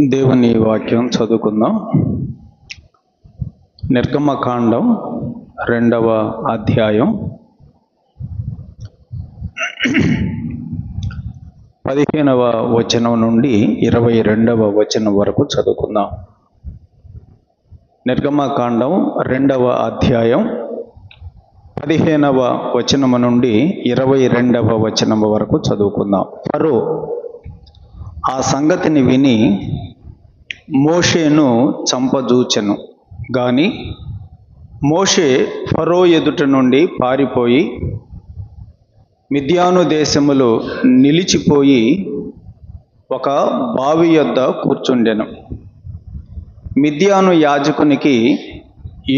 దేవుని వాక్యం చదువుకుందాం. నిర్గమకాండం 2వ అధ్యాయం 15వ వచనం నుండి 22వ వచనం వరకు చదువుకుందాం. నిర్గమకాండం 2వ అధ్యాయం 15వ వచనం నుండి 22వ వచనం వరకు చదువుకుందాం. ఫరో ఆ సంగతిని విని మోషేను చంపజూచెను. గాని మోషే ఫరో ఎదుట నుండి పారిపోయి మిద్యాను దేశములో నిలిచిపోయి ఒక బావి యొద్ద కూర్చుండెను. మిద్యాను యాజకునికి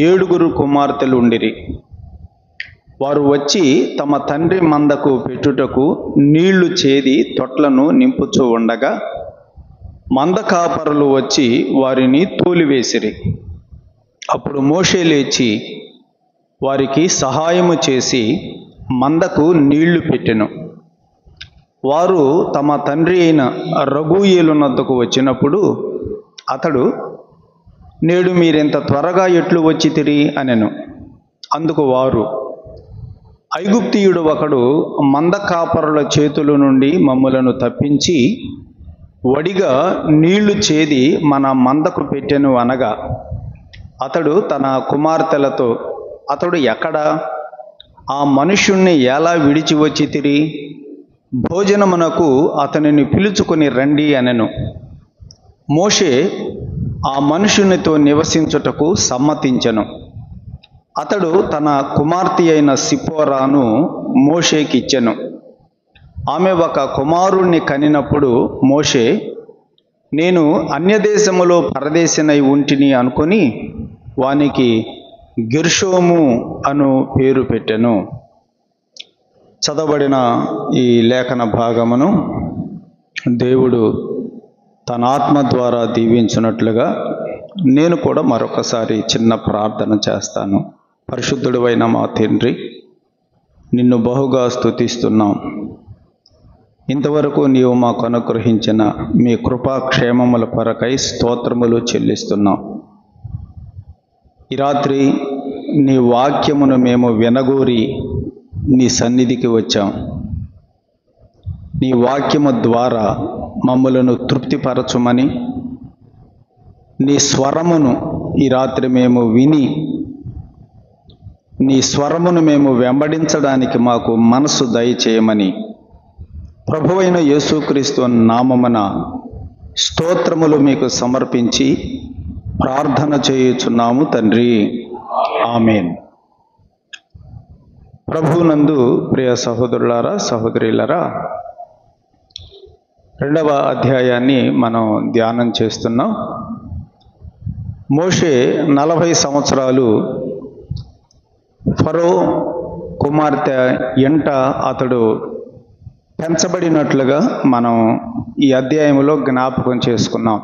7 కుమార్తెలు ఉండిరి. వారు వచ్చి తమ తండ్రి మందకు పెట్టుటకు నీళ్లు చేది తొట్లను నింపుచూ ఉండగా మంద కాపరులు వచ్చి వారిని తోలివేసిరి. అప్పుడు మోషే లేచి వారికి సహాయము చేసి మందకు నీళ్లు పెట్టెను. వారు తమ తండ్రి అయిన రగూయేలు నద్దకు వచ్చినప్పుడు అతడు, నేడు మీరింత త్వరగా ఎట్లు వచ్చితిరి అనెను. అందుకు వారు, ఐగుప్తీయుడు ఒకడు మంద కాపరుల చేతుల నుండి మమ్ములను తప్పించి వడిగా నీళ్లు చేది మన మందకు పెట్టెను అనగా, అతడు తన కుమార్తెలతో, అతడు ఎక్కడా? ఆ మనుష్యుణ్ణి ఎలా విడిచి వచ్చితిరి? భోజనమునకు అతనిని పిలుచుకొని రండి అనెను. మోషే ఆ మనుష్యునితో నివసించుటకు సమ్మతించెను. అతడు తన కుమార్తె అయిన సిప్పోరాను మోషేకిచ్చెను. ఆమె ఒక కుమారుణ్ణి కనినప్పుడు మోషే, నేను అన్యదేశములో పరదేశినై ఉంటిని అనుకొని వానికి గెర్షోము అను పేరు పెట్టెను. చదవబడిన ఈ లేఖన భాగమును దేవుడు తన ఆత్మ ద్వారా దీవించినట్లుగా నేను కూడా మరొకసారి చిన్న ప్రార్థన చేస్తాను. పరిశుద్ధుడైన మా తండ్రి, నిన్ను బహుగా స్తుతిస్తున్నాం. ఇంతవరకు నీవు మాకు అనుగ్రహించిన మీ కృపాక్షేమముల కొరకై స్తోత్రములు చెల్లిస్తున్నాం. ఈ రాత్రి నీ వాక్యమును మేము వినగోరి నీ సన్నిధికి వచ్చాం. నీ వాక్యము ద్వారా మమ్ములను తృప్తిపరచుమని, నీ స్వరమును ఈ రాత్రి మేము విని నీ స్వరమును మేము వెంబడించడానికి మాకు మనసు దయచేయమని ప్రభువైన యేసుక్రీస్తు నామమున స్తోత్రములు మీకు సమర్పించి ప్రార్థన చేయుచున్నాము తండ్రి. ఆమేన్. ప్రభువునందు ప్రియ సహోదరులారా, సహోదరులారా, 2వ అధ్యాయాన్ని మనం ధ్యానం చేస్తున్నాం. మోషే 40 సంవత్సరాలు ఫరో కుమార్తె ఎంట అతడు పెంచబడినట్లుగా మనం ఈ అధ్యాయంలో జ్ఞాపకం చేసుకున్నాం.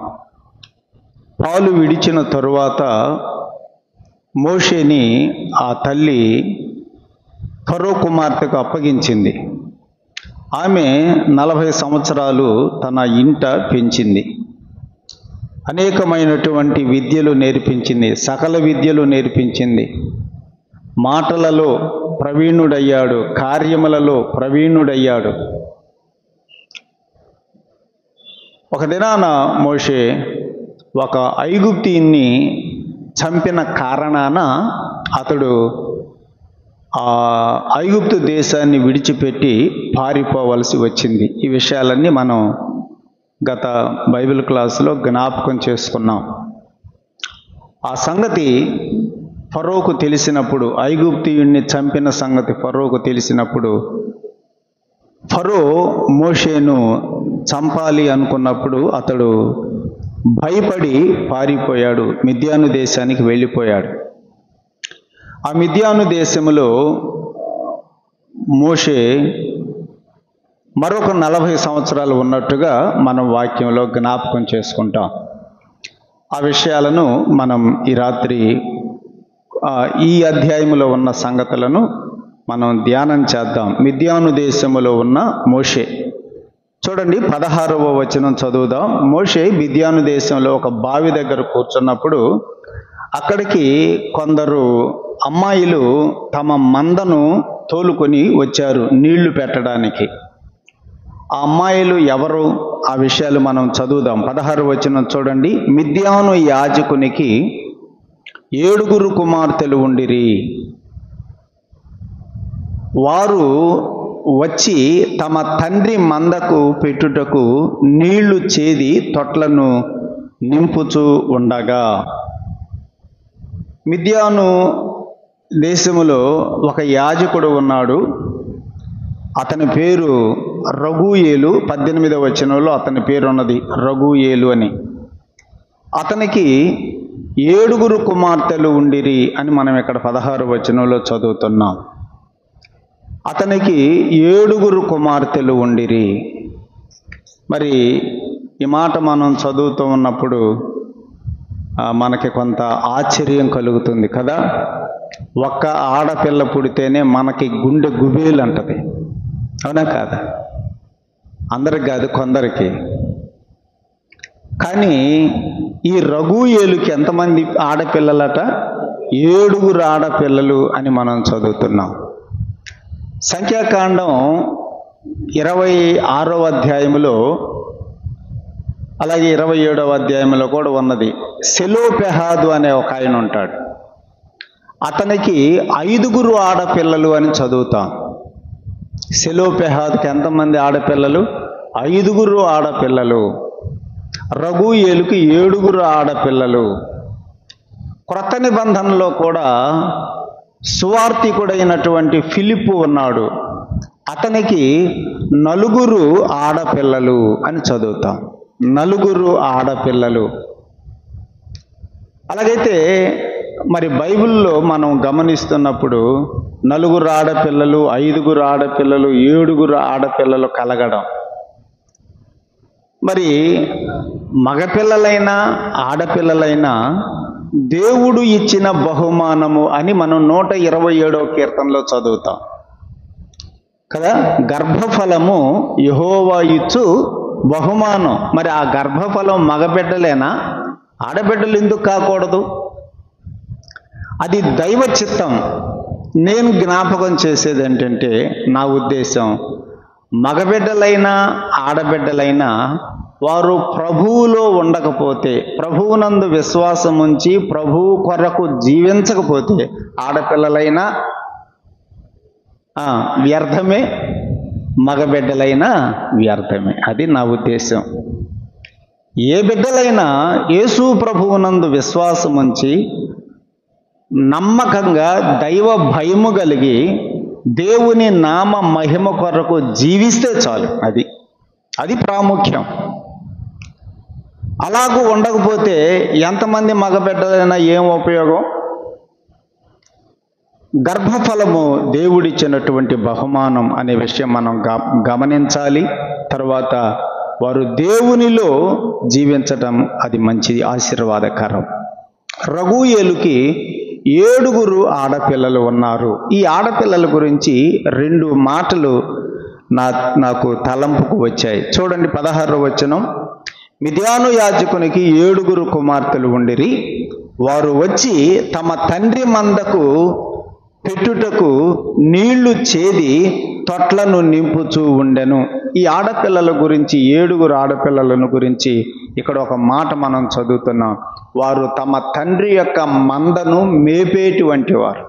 పాలు విడిచిన తరువాత మోషేని ఆ తల్లి ఫరో కుమార్తెకు అప్పగించింది. ఆమె 40 సంవత్సరాలు తన ఇంట పెంచింది. అనేకమైనటువంటి విద్యలు నేర్పించింది, సకల విద్యలు నేర్పించింది. మాటలలో ప్రవీణుడయ్యాడు, కార్యములలో ప్రవీణుడయ్యాడు. ఒక దినాన మోషే ఒక ఐగుప్తీయుణ్ణి చంపిన కారణాన అతడు ఆ ఐగుప్తు దేశాన్ని విడిచిపెట్టి పారిపోవలసి వచ్చింది. ఈ విషయాలన్నీ మనం గత బైబిల్ క్లాసులో జ్ఞాపకం చేసుకున్నాం. ఆ సంగతి ఫరోకు తెలిసినప్పుడు, ఐగుప్తీయుణ్ణి చంపిన సంగతి ఫరోకు తెలిసినప్పుడు, ఫరో మోషేను చంపాలి అనుకున్నప్పుడు అతడు భయపడి పారిపోయాడు, మిద్యాను దేశానికి వెళ్ళిపోయాడు. ఆ మిద్యాను దేశములో మోషే మరొక 40 సంవత్సరాలు ఉన్నట్టుగా మనం వాక్యంలో జ్ఞాపకం చేసుకుంటాం. ఆ విషయాలను మనం ఈ రాత్రి ఈ అధ్యాయంలో ఉన్న సంగతులను మనం ధ్యానం చేద్దాం. మిద్యాను దేశములో ఉన్న మోషే చూడండి 16వ వచనం చదువుదాం. మోషే మిద్యాను దేశంలో ఒక బావి దగ్గర కూర్చున్నప్పుడు అక్కడికి కొందరు అమ్మాయిలు తమ మందను తోలుకొని వచ్చారు నీళ్లు పెట్టడానికి. ఆ అమ్మాయిలు ఎవరు? ఆ విషయాలు మనం చదువుదాం. 16వ వచనం చూడండి. మిద్యాను యాజకునికి 7 కుమార్తెలు ఉండిరి. వారు వచ్చి తమ తండ్రి మందకు పెట్టుటకు నీళ్లు చేది తొట్లను నింపుచూ ఉండగా. మిద్యాను దేశములో ఒక యాజకుడు ఉన్నాడు. అతని పేరు రగూయేలు. 18వ వచనంలో అతని పేరు ఉన్నది, రగూయేలు అని. అతనికి 7 కుమార్తెలు ఉండిరి అని మనం ఇక్కడ 16వ వచనంలో చదువుతున్నాం. అతనికి 7 కుమార్తెలు ఉండిరి. మరి ఈ మాట మనం చదువుతూ ఉన్నప్పుడు మనకి కొంత ఆశ్చర్యం కలుగుతుంది కదా. ఒక్క ఆడపిల్ల పుడితేనే మనకి గుండె గుబేలు అంటది, అవునా కాదా? అందరికి కాదు, కొందరికి. కానీ ఈ రగూయేలుకి ఎంతమంది ఆడపిల్లలట? 7 ఆడపిల్లలు అని మనం చదువుతున్నాం. సంఖ్యాకాండం 26వ అధ్యాయంలో అలాగే 27వ అధ్యాయంలో కూడా ఉన్నది. సెలోపెహాదు అనే ఒక ఆయన ఉంటాడు. అతనికి 5 ఆడపిల్లలు అని చదువుతాం. సెలోపెహాదుకి ఎంతమంది ఆడపిల్లలు? 5 ఆడపిల్లలు. రగూయేలుకి 7 ఆడపిల్లలు. క్రొత్త నిబంధనలో కూడా సువార్తికుడైనటువంటి ఫిలిప్పు ఉన్నాడు. అతనికి 4 ఆడపిల్లలు అని చదువుతాం. 4 ఆడపిల్లలు. అలాగైతే మరి బైబిల్లో మనం గమనిస్తున్నప్పుడు 4 ఆడపిల్లలు, 5 ఆడపిల్లలు, 7 ఆడపిల్లలు కలగడం, మరి మగపిల్లలైనా ఆడపిల్లలైనా దేవుడు ఇచ్చిన బహుమానము అని మనం 127వ కీర్తనలో చదువుతాం కదా. గర్భఫలము యెహోవా ఇచ్చు బహుమానం. మరి ఆ గర్భఫలం మగబిడ్డలేనా? ఆడబిడ్డలు ఎందుకు కాకూడదు? అది దైవ చిత్తం. నేను జ్ఞాపకం చేసేది ఏంటంటే, నా ఉద్దేశం, మగబిడ్డలైనా ఆడబిడ్డలైనా వారు ప్రభువులో ఉండకపోతే, ప్రభువునందు విశ్వాసం ఉంచి ప్రభువు కొరకు జీవించకపోతే ఆడపిల్లలైనా వ్యర్థమే, మగబిడ్డలైనా వ్యర్థమే. అది నా ఉద్దేశం. ఏ బిడ్డలైనా యేసు ప్రభువునందు విశ్వాసం ఉంచి నమ్మకంగా దైవ భయము కలిగి దేవుని నామ మహిమ కొరకు జీవిస్తే చాలు. అది ప్రాముఖ్యం. అలాగూ ఉండకపోతే ఎంతమంది మగబిడ్డలైనా ఏం ఉపయోగం? గర్భఫలము దేవుడిచ్చినటువంటి బహుమానం అనే విషయం మనం గమనించాలి. తర్వాత వారు దేవునిలో జీవించటం అది మంచిది, ఆశీర్వాదకరం. రగూయేలుకి 7 ఆడపిల్లలు ఉన్నారు. ఈ ఆడపిల్లల గురించి 2 మాటలు నాకు తలంపుకు వచ్చాయి. చూడండి 16వ వచనం. మిద్యాను యాజకునికి 7 కుమార్తెలు ఉండిరి. వారు వచ్చి తమ తండ్రి మందకు పెట్టుటకు నీళ్లు చేది తొట్లను నింపుచూ ఉండెను. ఈ ఆడపిల్లల గురించి, 7 ఆడపిల్లలను గురించి ఇక్కడ ఒక మాట మనం చదువుతున్నాం. వారు తమ తండ్రి యొక్క మందను మేపేటువంటి వారు.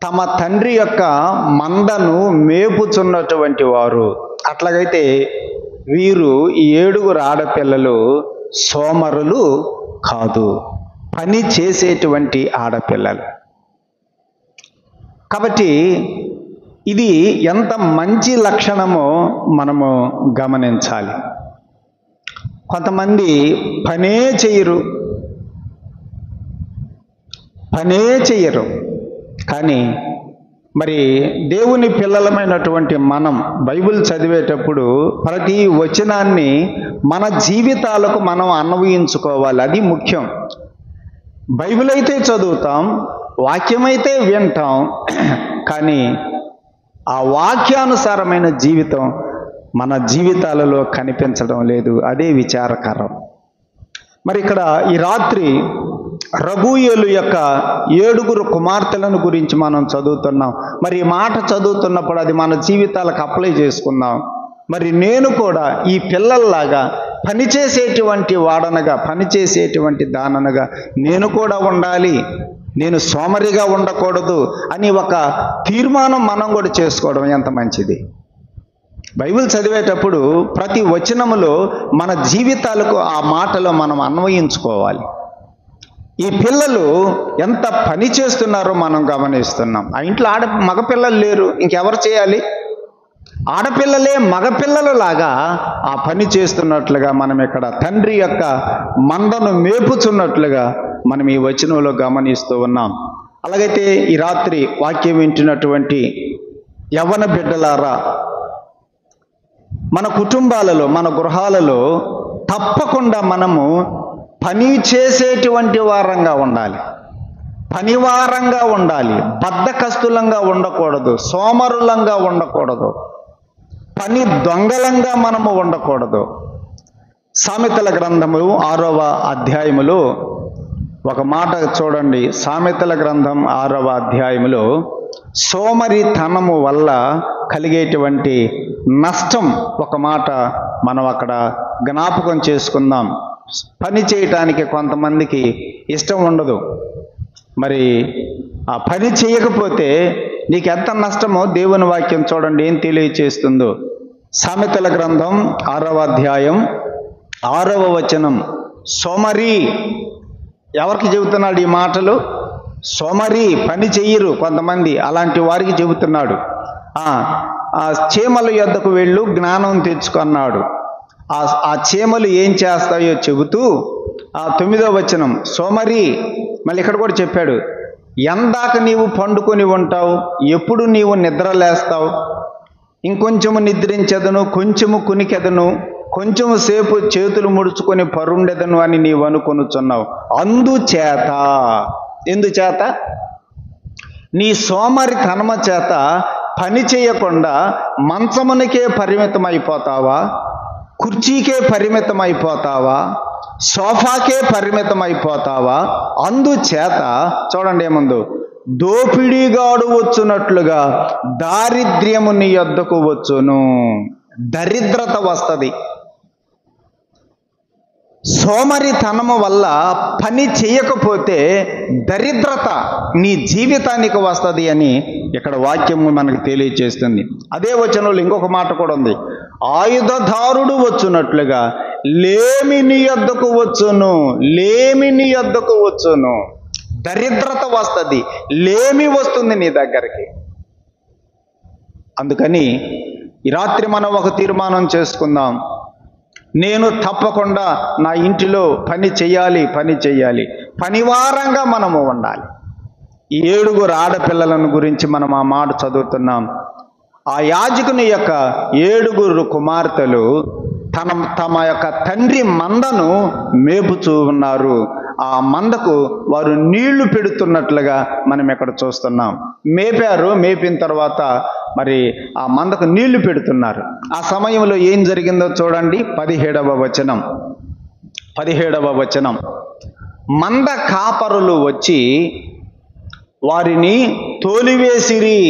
తమ తండ్రి యొక్క మందను మేపుచున్నటువంటి వారు. అట్లాగైతే వీరు ఈ 7 ఆడపిల్లలు సోమరులు కాదు, పని చేసేటువంటి ఆడపిల్లలు. కాబట్టి ఇది ఎంత మంచి లక్షణమో మనము గమనించాలి. కొంతమంది పనే చెయ్యరు. కానీ మరి దేవుని పిల్లలమైనటువంటి మనం బైబిల్ చదివేటప్పుడు ప్రతి వచనాన్ని మన జీవితాలకు మనం అన్వయించుకోవాలి. అది ముఖ్యం. బైబిల్ అయితే చదువుతాం, వాక్యమైతే వింటాం, కానీ ఆ వాక్యానుసారమైన జీవితం మన జీవితాలలో కనిపించడం లేదు. అదే విచారకరం. మరి ఇక్కడ ఈ రాత్రి రగూయేలు యొక్క 7 కుమార్తెలను గురించి మనం చదువుతున్నాం. మరి ఈ మాట చదువుతున్నప్పుడు అది మన జీవితాలకు అప్లై చేసుకుందాం. మరి నేను కూడా ఈ పిల్లల్లాగా పనిచేసేటువంటి వాడనగా, పనిచేసేటువంటి దాననగా నేను కూడా ఉండాలి, నేను సోమరిగా ఉండకూడదు అని ఒక తీర్మానం మనం కూడా చేసుకోవడం ఎంత మంచిది. బైబిల్ చదివేటప్పుడు ప్రతి వచనములో మన జీవితాలకు ఆ మాటలో మనం అన్వయించుకోవాలి. ఈ పిల్లలు ఎంత పని చేస్తున్నారో మనం గమనిస్తున్నాం. ఆ ఇంట్లో మగపిల్లలు లేరు, ఇంకెవరు చేయాలి? ఆడపిల్లలే మగపిల్లలు లాగా ఆ పని చేస్తున్నట్లుగా మనం ఇక్కడ తండ్రి యొక్క మందను మేపుచున్నట్లుగా మనం ఈ వచనంలో గమనిస్తూ ఉన్నాం. అలాగైతే ఈ రాత్రి వాక్యం వింటున్నటువంటి యవ్వన బిడ్డలారా, మన కుటుంబాలలో, మన గృహాలలో తప్పకుండా మనము పని చేసేటువంటి వారంగా ఉండాలి, పనివారంగా ఉండాలి. బద్ధకస్తులంగా ఉండకూడదు, సోమరులంగా ఉండకూడదు, పని దొంగలంగా మనము ఉండకూడదు. సామెతల గ్రంథము 6వ అధ్యాయములో ఒక మాట చూడండి. సామెతల గ్రంథం 6వ అధ్యాయములో సోమరితనము వల్ల కలిగేటువంటి నష్టం ఒక మాట మనం అక్కడ జ్ఞాపకం చేసుకుందాం. పని చేయటానికి కొంతమందికి ఇష్టం ఉండదు. మరి ఆ పని చేయకపోతే నీకు ఎంత నష్టమో దేవుని వాక్యం చూడండి ఏం తెలియచేస్తుందో. సామెతల గ్రంథం 6వ అధ్యాయం 6వ వచనం. సోమరి, ఎవరికి చెబుతున్నాడు ఈ మాటలు? సోమరి, పని చెయ్యరు కొంతమంది, అలాంటి వారికి చెబుతున్నాడు. ఆ చీమల యొద్దకు వెళ్ళు, జ్ఞానం తెచ్చుకున్నాడు. ఆ చీమలు ఏం చేస్తాయో చెబుతూ 9వ వచనం. సోమరి, మళ్ళీ ఇక్కడ కూడా చెప్పాడు, ఎందాక నీవు పండుకొని ఉంటావు, ఎప్పుడు నీవు నిద్రలేస్తావు? ఇంకొంచెము నిద్రించెదను, కొంచెము కునికెదను, కొంచెము సేపు చేతులు ముడుచుకొని పరుండెదను అని నీవు అనుకొనుచున్నావు. అందుచేత, ఎందుచేత? నీ సోమరితనము చేత పని చేయకుండా మంచమునికే పరిమితం అయిపోతావా? కుర్చీకే పరిమితం అయిపోతావా? సోఫాకే పరిమితం అయిపోతావా? అందుచేత చూడండి ఏముందో, దోపిడీగాడు వచ్చునట్లుగా దారిద్ర్యము నీ యొద్దకు వచ్చును. దరిద్రత వస్తుంది. సోమరితనము వల్ల పని చేయకపోతే దరిద్రత నీ జీవితానికి వస్తుంది అని ఇక్కడ వాక్యము మనకు తెలియచేస్తుంది. అదే వచనంలో ఇంకొక మాట కూడా ఉంది. ఆయుధదారుడు వచ్చునట్లుగా లేమి నీ యొద్దకు వచ్చును, లేమి నీ యొద్దకు వచ్చును. దరిద్రత వస్తుంది, లేమి వస్తుంది నీ దగ్గరికి. అందుకని ఈ రాత్రి మనం ఒక తీర్మానం చేసుకుందాం. నేను తప్పకుండా నా ఇంటిలో పని చెయ్యాలి, పని చెయ్యాలి, పనివారంగా మనము ఉండాలి. ఈ 7 ఆడపిల్లలను గురించి మనం ఆ మాట చదువుతున్నాం. ఆ యాజకుని యొక్క 7 కుమార్తెలు తమ యొక్క తండ్రి మందను మేపుచూ ఉన్నారు. ఆ మందకు వారు నీళ్లు పెడుతున్నట్లుగా మనం ఇక్కడ చూస్తున్నాం. మేపారు, మేపిన తర్వాత మరి ఆ మందకు నీళ్లు పెడుతున్నారు. ఆ సమయంలో ఏం జరిగిందో చూడండి. 17వ వచనం. 17వ వచనం. మంద కాపరులు వచ్చి వారిని తోలివేసిరి.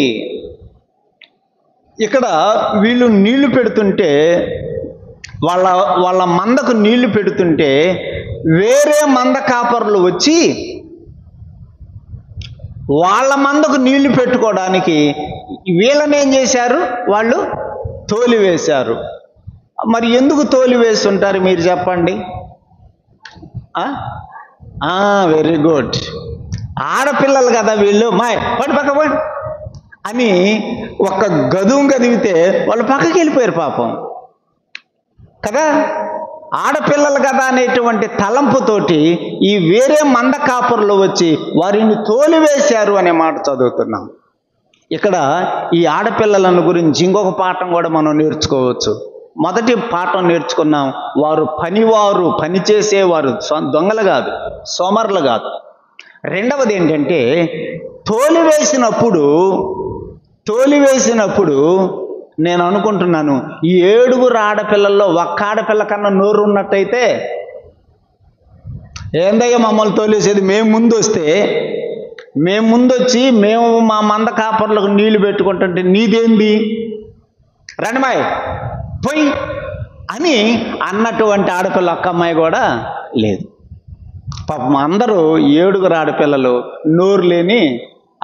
ఇక్కడ వీళ్ళు నీళ్లు పెడుతుంటే, వాళ్ళ మందకు నీళ్లు పెడుతుంటే వేరే మంద కాపరులు వచ్చి వాళ్ళ మందకు నీళ్లు పెట్టుకోవడానికి వీళ్ళని ఏం చేశారు? వాళ్ళు తోలివేశారు. మరి ఎందుకు తోలివేస్తుంటారు మీరు చెప్పండి? Very good. ఆడపిల్లలు కదా వీళ్ళు, పడి పక్క పోయి అని ఒక గదువు గదివితే వాళ్ళు పక్కకి వెళ్ళిపోయారు పాపం కదా. ఆడపిల్లలు కదా అనేటువంటి తలంపుతోటి ఈ వేరే మంద కాపురులు వచ్చి వారిని తోలివేశారు అనే మాట చదువుతున్నాం. ఇక్కడ ఈ ఆడపిల్లలను గురించి ఇంకొక పాఠం కూడా మనం నేర్చుకోవచ్చు. మొదటి పాఠం నేర్చుకున్నాం, వారు పనివారు, పని చేసేవారు, దొంగలు కాదు, సోమరులు కాదు. రెండవది ఏంటంటే తోలివేసినప్పుడు నేను అనుకుంటున్నాను, ఈ 7 ఆడపిల్లల్లో ఒక్క ఆడపిల్ల కన్నా నోరు ఉన్నట్టయితే, ఏందయ్యా మమ్మల్ని తోలేసేది, మేము ముందొచ్చి మేము మా మంద కాపర్లకు నీళ్లు పెట్టుకుంటుంటే నీదేంది, రండిమాయ్ పోయి అని అన్నటువంటి ఆడపిల్ల ఒక్క అమ్మాయి కూడా లేదు. పాపం అందరూ 7 ఆడపిల్లలు నోరు లేని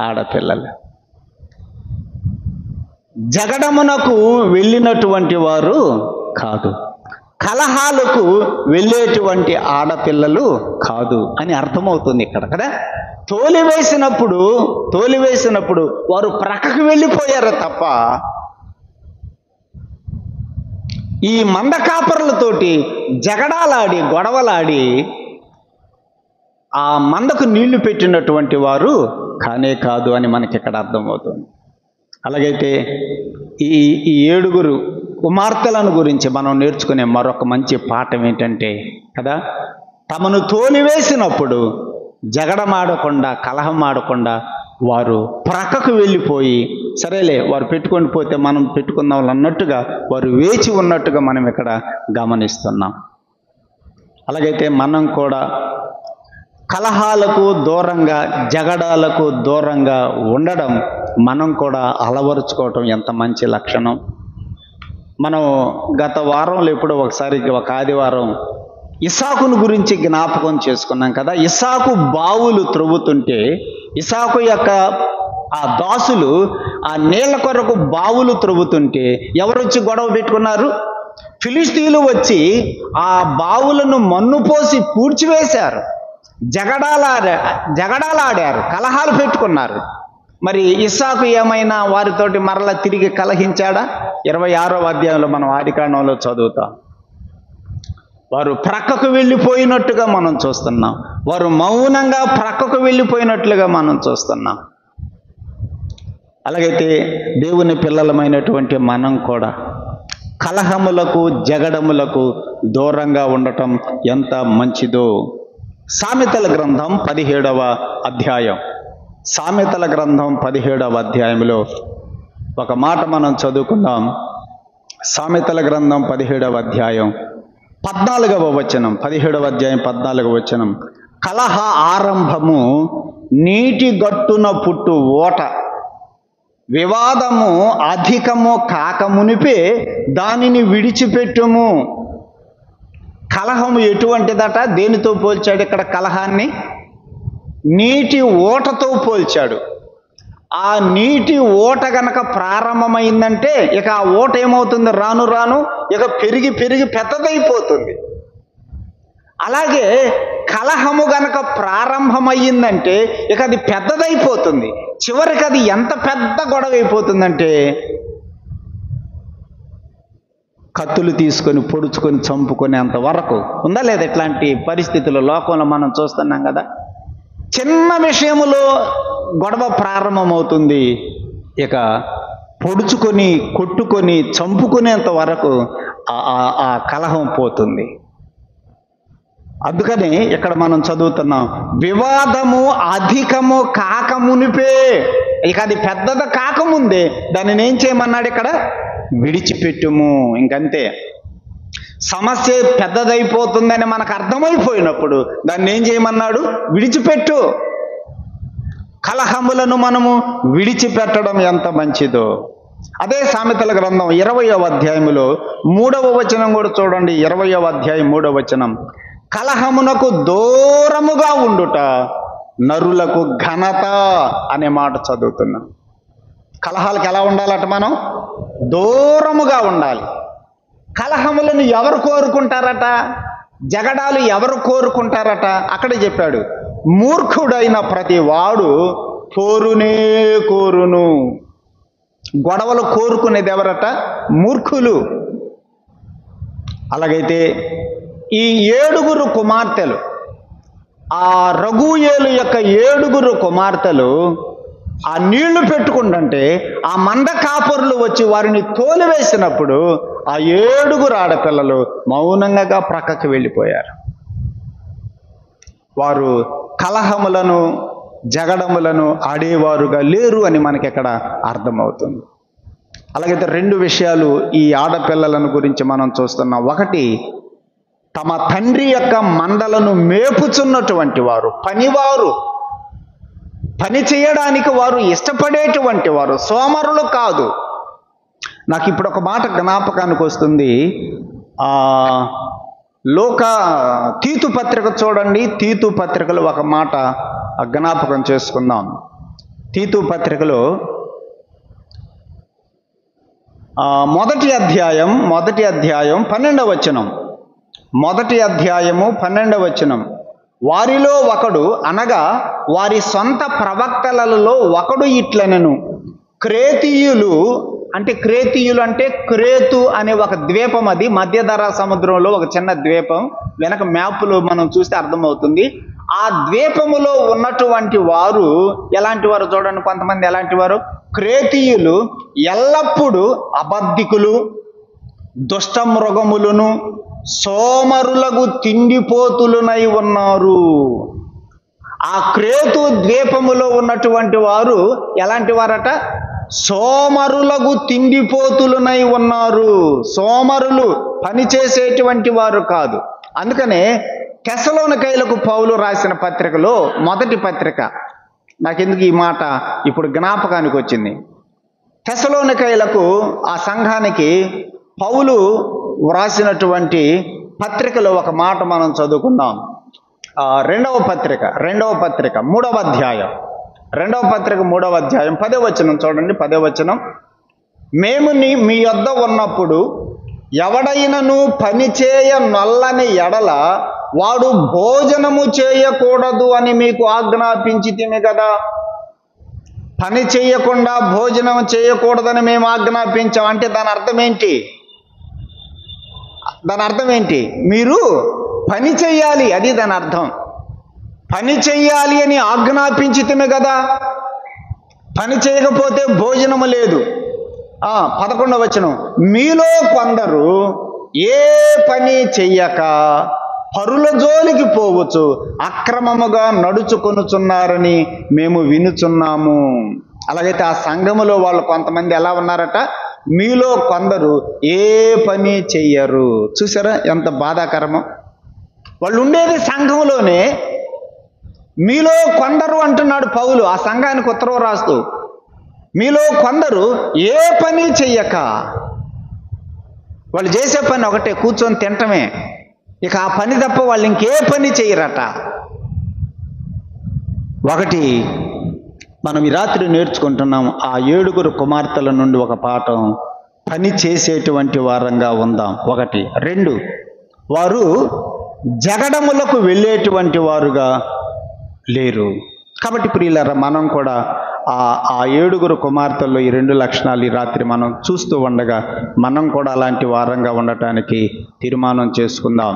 ఆడపిల్లలు. జగడమునకు వెళ్ళినటువంటి వారు కాదు, కలహాలకు వెళ్ళేటువంటి ఆడపిల్లలు కాదు అని అర్థమవుతుంది ఇక్కడ కదా. తోలివేసినప్పుడు వారు ప్రక్కకు వెళ్ళిపోయారు తప్ప ఈ మంద కాపరులతోటి జగడాలాడి గొడవలాడి ఆ మందకు నీళ్లు పెట్టినటువంటి వారు కానే కాదు అని మనకి ఇక్కడ అర్థమవుతుంది. అలాగైతే ఈ 7 కుమార్తెలను గురించి మనం నేర్చుకునే మరొక మంచి పాఠం ఏంటంటే కదా, తమను తోలివేసినప్పుడు జగడమాడకుండా కలహం ఆడకుండా వారు ప్రక్కకు వెళ్ళిపోయి, సరేలే వారు పెట్టుకొని పోతే మనం పెట్టుకుందాం అన్నట్టుగా వారు వేచి ఉన్నట్టుగా మనం ఇక్కడ గమనిస్తున్నాం. అలాగైతే మనం కూడా కలహాలకు దూరంగా జగడాలకు దూరంగా ఉండడం మనం కూడా అలవరుచుకోవటం ఎంత మంచి లక్షణం. మనం గత వారంలో ఎప్పుడో ఒకసారి ఒక ఆదివారం ఇస్సాకును గురించి జ్ఞాపకం చేసుకున్నాం కదా. ఇస్సాకు బావులు త్రవ్వుతుంటే ఇస్సాకు యొక్క ఆ దాసులు ఆ నీళ్ల కొరకు బావులు త్రవ్వుతుంటే ఎవరు వచ్చి గొడవ పెట్టుకున్నారు? ఫిలిస్తీయులు వచ్చి ఆ బావులను మన్ను పోసి పూడ్చివేశారు, జగడాలాడారు, కలహాలు పెట్టుకున్నారు. మరి ఇస్సాకు ఏమైనా వారితోటి మరలా తిరిగి కలహించాడా? 26వ అధ్యాయంలో మనం ఆదికాండంలో చదువుతాం. వారు ప్రక్కకు వెళ్ళిపోయినట్టుగా మనం చూస్తున్నాం, వారు మౌనంగా ప్రక్కకు వెళ్ళిపోయినట్లుగా మనం చూస్తున్నాం. అలాగైతే దేవుని పిల్లలమైనటువంటి మనం కూడా కలహములకు జగడములకు దూరంగా ఉండటం ఎంత మంచిదో. సామెతల గ్రంథం 17వ అధ్యాయం, సామెతల గ్రంథం 17వ అధ్యాయంలో ఒక మాట మనం చదువుకుందాం. సామెతల గ్రంథం 17వ అధ్యాయం 14వ వచనం, 17వ అధ్యాయం 14వ వచనం. కలహ ఆరంభము నీటి గట్టున పుట్టు ఓట, వివాదము అధికము కాకమునిపే దానిని విడిచిపెట్టుము. కలహము ఎటువంటిదట? దేనితో పోల్చాడు ఇక్కడ కలహాన్ని? నీటి ఓటతో పోల్చాడు. ఆ నీటి ఓట గనక ప్రారంభమైందంటే ఇక ఆ ఓట ఏమవుతుంది? రాను రాను ఇక పెరిగి పెద్దదైపోతుంది. అలాగే కలహము గనక ప్రారంభమయ్యిందంటే ఇక అది పెద్దదైపోతుంది. చివరికి అది ఎంత పెద్ద గొడవ అయిపోతుందంటే కత్తులు తీసుకొని పొడుచుకొని చంపుకునేంత వరకు ఉందా లేదా? ఇట్లాంటి పరిస్థితులు లోకంలో మనం చూస్తున్నాం కదా. చిన్న విషయములో గొడవ ప్రారంభమవుతుంది, ఇక పొడుచుకొని కొట్టుకొని చంపుకునేంత వరకు ఆ కలహం పోతుంది. అందుకని ఇక్కడ మనం చదువుతున్నాం, వివాదము అధికము కాకమునిపే, ఇక అది పెద్దది కాకముందే దానిని ఏం చేయమన్నాడు ఇక్కడ? విడిచిపెట్టుము. ఇంకంతే. సమస్య పెద్దదైపోతుందని మనకు అర్థమైపోయినప్పుడు దాన్ని ఏం చేయమన్నాడు? విడిచిపెట్టు. కలహములను మనము విడిచిపెట్టడం ఎంత మంచిదో. అదే సామెతల గ్రంథం 20వ అధ్యాయంలో 3వ వచనం కూడా చూడండి. 20వ అధ్యాయం 3వ వచనం. కలహమునకు దూరముగా ఉండుట నరులకు ఘనత అనే మాట చదువుతున్నాం. కలహాలకు ఎలా ఉండాలట? మనం దూరముగా ఉండాలి. కలహములను ఎవరు కోరుకుంటారట? జగడాలు ఎవరు కోరుకుంటారట? అక్కడే చెప్పాడు, మూర్ఖుడైన ప్రతి వాడు కోరునే కోరును. గొడవలు కోరుకునేది ఎవరట? మూర్ఖులు. అలాగైతే ఈ 7 కుమార్తెలు, ఆ రగూయేలు యొక్క 7 కుమార్తెలు ఆ నీళ్లు పెట్టుకుంటుంటే ఆ మంద కాపరులు వచ్చి వారిని తోలివేసినప్పుడు ఆ 7 ఆడపిల్లలు మౌనంగా ప్రక్కకి వెళ్ళిపోయారు. వారు కలహములను జగడములను ఆడేవారుగా లేరు అని మనకి ఇక్కడ అర్థమవుతుంది. అలాగైతే రెండు విషయాలు ఈ ఆడపిల్లలను గురించి మనం చూస్తున్నాం. ఒకటి, తమ తండ్రి యొక్క మందలను మేపుచున్నటువంటి వారు, పనివారు, పని చేయడానికి వారు ఇష్టపడేటువంటి వారు, సోమరులు కాదు. నాకు ఇప్పుడు ఒక మాట జ్ఞాపకానికి వస్తుంది. తీతు పత్రిక చూడండి. తీతు పత్రికలో ఒక మాట జ్ఞాపకం చేసుకుందాం. తీతు పత్రికలో మొదటి అధ్యాయం 12వ వచనం. మొదటి అధ్యాయము 12వ వచనం. వారిలో ఒకడు, అనగా వారి సొంత ప్రవక్తలలో ఒకడు ఇట్లనెను, క్రేతీయులు అంటే క్రేతు అనే ఒక ద్వీపం, అది మధ్యధరా సముద్రంలో ఒక చిన్న ద్వీపం. వెనక మ్యాప్లో మనం చూస్తే అర్థమవుతుంది. ఆ ద్వీపములో ఉన్నటువంటి వారు ఎలాంటి వారు చూడండి. కొంతమంది ఎలాంటి వారు? క్రేతీయులు ఎల్లప్పుడూ అబద్ధికులు, దుష్ట మృగములను, సోమరులకు తిండిపోతులునై ఉన్నారు. ఆ క్రేతు ద్వీపములో ఉన్నటువంటి వారు ఎలాంటి వారట? సోమరులకు తిండిపోతులునై ఉన్నారు. సోమరులు, పని చేసేటువంటి వారు కాదు. అందుకనే తెస్సలోనికైలకు పౌలు రాసిన పత్రికలో, మొదటి పత్రిక, నాకెందుకు ఈ మాట ఇప్పుడు జ్ఞాపకానికి వచ్చింది. తెస్సలోనికైలకు, ఆ సంఘానికి పౌలు వ్రాసినటువంటి పత్రికలో ఒక మాట మనం చదువుకుందాం. రెండవ పత్రిక 3వ అధ్యాయం, 2వ పత్రిక 3వ అధ్యాయం 10వ వచనం చూడండి. 10వ వచనం. మేము మీ యొద్ద ఉన్నప్పుడు ఎవడైనను పని చేయ నొల్లని ఎడల వాడు భోజనము చేయకూడదు అని మీకు ఆజ్ఞాపించితిమి కదా. పని చేయకుండా భోజనం చేయకూడదని మేము ఆజ్ఞాపించాం అంటే దాని అర్థం ఏంటి? మీరు పని చెయ్యాలి, అది దాని అర్థం. పని చెయ్యాలి అని ఆజ్ఞాపించితిమే కదా. పని చేయకపోతే భోజనము లేదు. 11వ వచనం. మీలో కొందరు ఏ పని చెయ్యక పరుల జోలికి పోవచ్చు, అక్రమముగా నడుచుకొనుచున్నారని మేము వినుచున్నాము. అలాగైతే ఆ సంఘములో వాళ్ళు కొంతమంది ఎలా ఉన్నారట? మీలో కొందరు ఏ పని చెయ్యరు. చూసారా ఎంత బాధాకరమో? వాళ్ళు ఉండేది సంఘంలోనే. మీలో కొందరు అంటున్నాడు పౌలు ఆ సంఘానికి ఉత్తరం రాస్తూ. మీలో కొందరు ఏ పని చెయ్యక, వాళ్ళు చేసే పని ఒకటే, కూర్చొని తింటమే. ఇక ఆ పని తప్ప వాళ్ళు ఇంకే పని చెయ్యరట. ఒకటి మనం ఈ రాత్రి నేర్చుకుంటున్నాం. ఆ 7 కుమార్తెల నుండి ఒక పాఠం, పని చేసేటువంటి వారంగా ఉందాం. 1. 2, వారు జగడములకు వెళ్ళేటువంటి వారుగా లేరు. కాబట్టి ప్రియులారా, మనం కూడా ఆ 7 కుమార్తెల్లో ఈ 2 లక్షణాలు ఈ రాత్రి మనం చూస్తూ ఉండగా మనం కూడా అలాంటి వారంగా ఉండటానికి తీర్మానం చేసుకుందాం.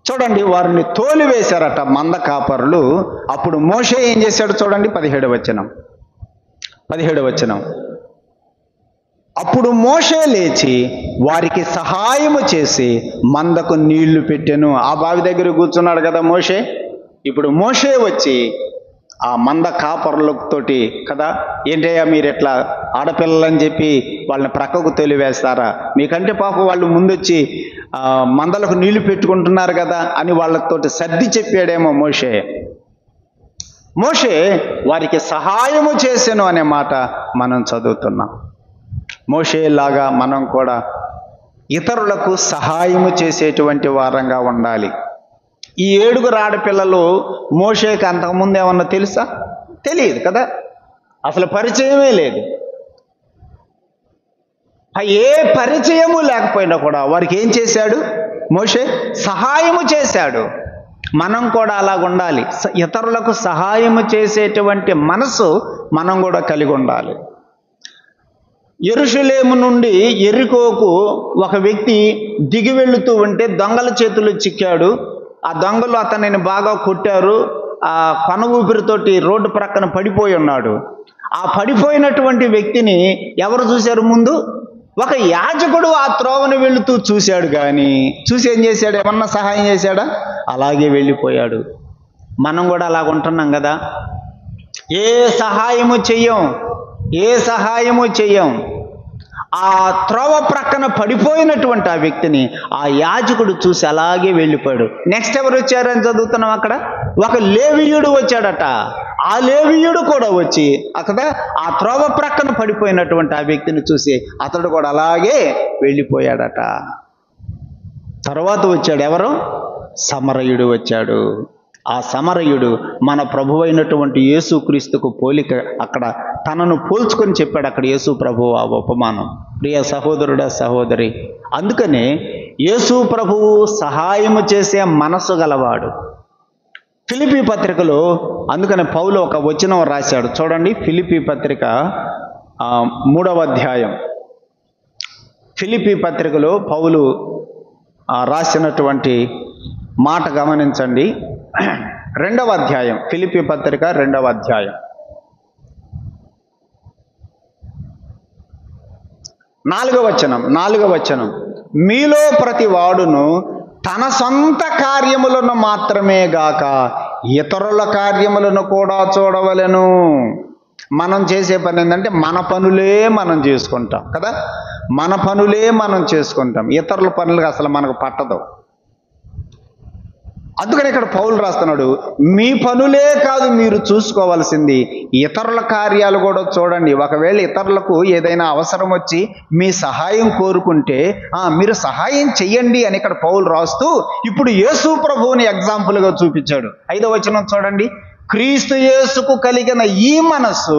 చూడండి, వారిని తోలివేశారట మంద కాపరులు. అప్పుడు మోషే ఏం చేశాడు చూడండి. 17వ వచనం. అప్పుడు మోషే లేచి వారికి సహాయము చేసి మందకు నీళ్లు పెట్టెను. ఆ బావి దగ్గర కూర్చున్నాడు కదా మోషే. ఇప్పుడు మోషే వచ్చి ఆ మంద కాపరులతోటి కదా, ఏంటయ్యా మీరు ఎట్లా ఆడపిల్లలని చెప్పి వాళ్ళని ప్రక్కకు తొలివేస్తారా? మీకంటే పాప వాళ్ళు ముందొచ్చి మందలకు నీళ్లు పెట్టుకుంటున్నారు కదా అని వాళ్ళతోటి సర్ది చెప్పాడేమో మోషే వారికి సహాయము చేసెను అనే మాట మనం చదువుతున్నాం. మోషేలాగా మనం కూడా ఇతరులకు సహాయము చేసేటువంటి వారంగా ఉండాలి. ఈ 7 ఆడపిల్లలు మోషేకి అంతకుముందు ఏమన్నా తెలుసా? తెలియదు కదా, అసలు పరిచయమే లేదు. ఏ పరిచయము లేకపోయినా కూడా వారికి ఏం చేశాడు మోషే? సహాయము చేశాడు. మనం కూడా అలాగ ఉండాలి. ఇతరులకు సహాయము చేసేటువంటి మనసు మనం కూడా కలిగి ఉండాలి. యెరూషలేము నుండి యెరికోకు ఒక వ్యక్తి దిగి వెళుతూ ఉంటే దొంగల చేతుల్లో చిక్కాడు. ఆ దొంగలు అతనిని బాగా కొట్టారు. ఆ కొన ఊపిరితోటి రోడ్డు ప్రక్కన పడిపోయి ఉన్నాడు. ఆ పడిపోయినటువంటి వ్యక్తిని ఎవరు చూశారు? ముందు ఒక యాజకుడు ఆ త్రోవను వెళుతూ చూశాడు. కానీ చూసి ఏం చేశాడు? ఏమన్నా సహాయం చేశాడా? అలాగే వెళ్ళిపోయాడు. మనం కూడా అలాగ ఉంటున్నాం కదా, ఏ సహాయము చెయ్యం. ఆ త్రోవ ప్రక్కన పడిపోయినటువంటి ఆ వ్యక్తిని ఆ యాజకుడు చూసి అలాగే వెళ్ళిపోయాడు. నెక్స్ట్ ఎవరు వచ్చారని చదువుతున్నాం అక్కడ, ఒక లేవీయుడు వచ్చాడట. ఆ లేవీయుడు కూడా వచ్చి అక్కడ ఆ త్రోవ ప్రక్కన పడిపోయినటువంటి ఆ వ్యక్తిని చూసి అతడు కూడా అలాగే వెళ్ళిపోయాడట. తర్వాత వచ్చాడు ఎవరు? సమరయుడు వచ్చాడు. ఆ సమరయుడు మన ప్రభువైనటువంటి యేసుక్రీస్తుకు పోలిక, అక్కడ తనను పోల్చుకొని చెప్పాడు అక్కడ యేసు ప్రభువు ఆ ఉపమానం. ప్రియ సహోదరుడా, సహోదరి, అందుకనే యేసు ప్రభువు సహాయము చేసే మనసు గలవాడు. ఫిలిప్పీ పత్రికలో అందుకనే పౌలు ఒక వచనం రాశాడు చూడండి. ఫిలిప్పీ పత్రిక 3వ అధ్యాయం. ఫిలిప్పీ పత్రికలో పౌలు రాసినటువంటి మాట గమనించండి. 2వ అధ్యాయం, ఫిలిప్పీ పత్రిక 2వ అధ్యాయం 4వ వచనం. మీలో ప్రతి వాడును తన సొంత కార్యములను మాత్రమే గాక ఇతరుల కార్యములను కూడా చూడవలెను. మనం చేసే పని ఏంటంటే మన పనులే మనం చేసుకుంటాం కదా, మన పనులే మనం చేసుకుంటాం, ఇతరుల పనులకు అసలు మనకు పట్టదు. అందుకని ఇక్కడ పౌలు రాస్తున్నాడు, మీ పనులే కాదు మీరు చూసుకోవాల్సింది, ఇతరుల కార్యాలు కూడా చూడండి. ఒకవేళ ఇతరులకు ఏదైనా అవసరం వచ్చి మీ సహాయం కోరుకుంటే మీరు సహాయం చెయ్యండి అని ఇక్కడ పౌలు రాస్తూ ఇప్పుడు యేసు ప్రభువుని ఎగ్జాంపుల్గా చూపించాడు. 5వ వచనం చూడండి. క్రీస్తు యేసుకు కలిగిన ఈ మనస్సు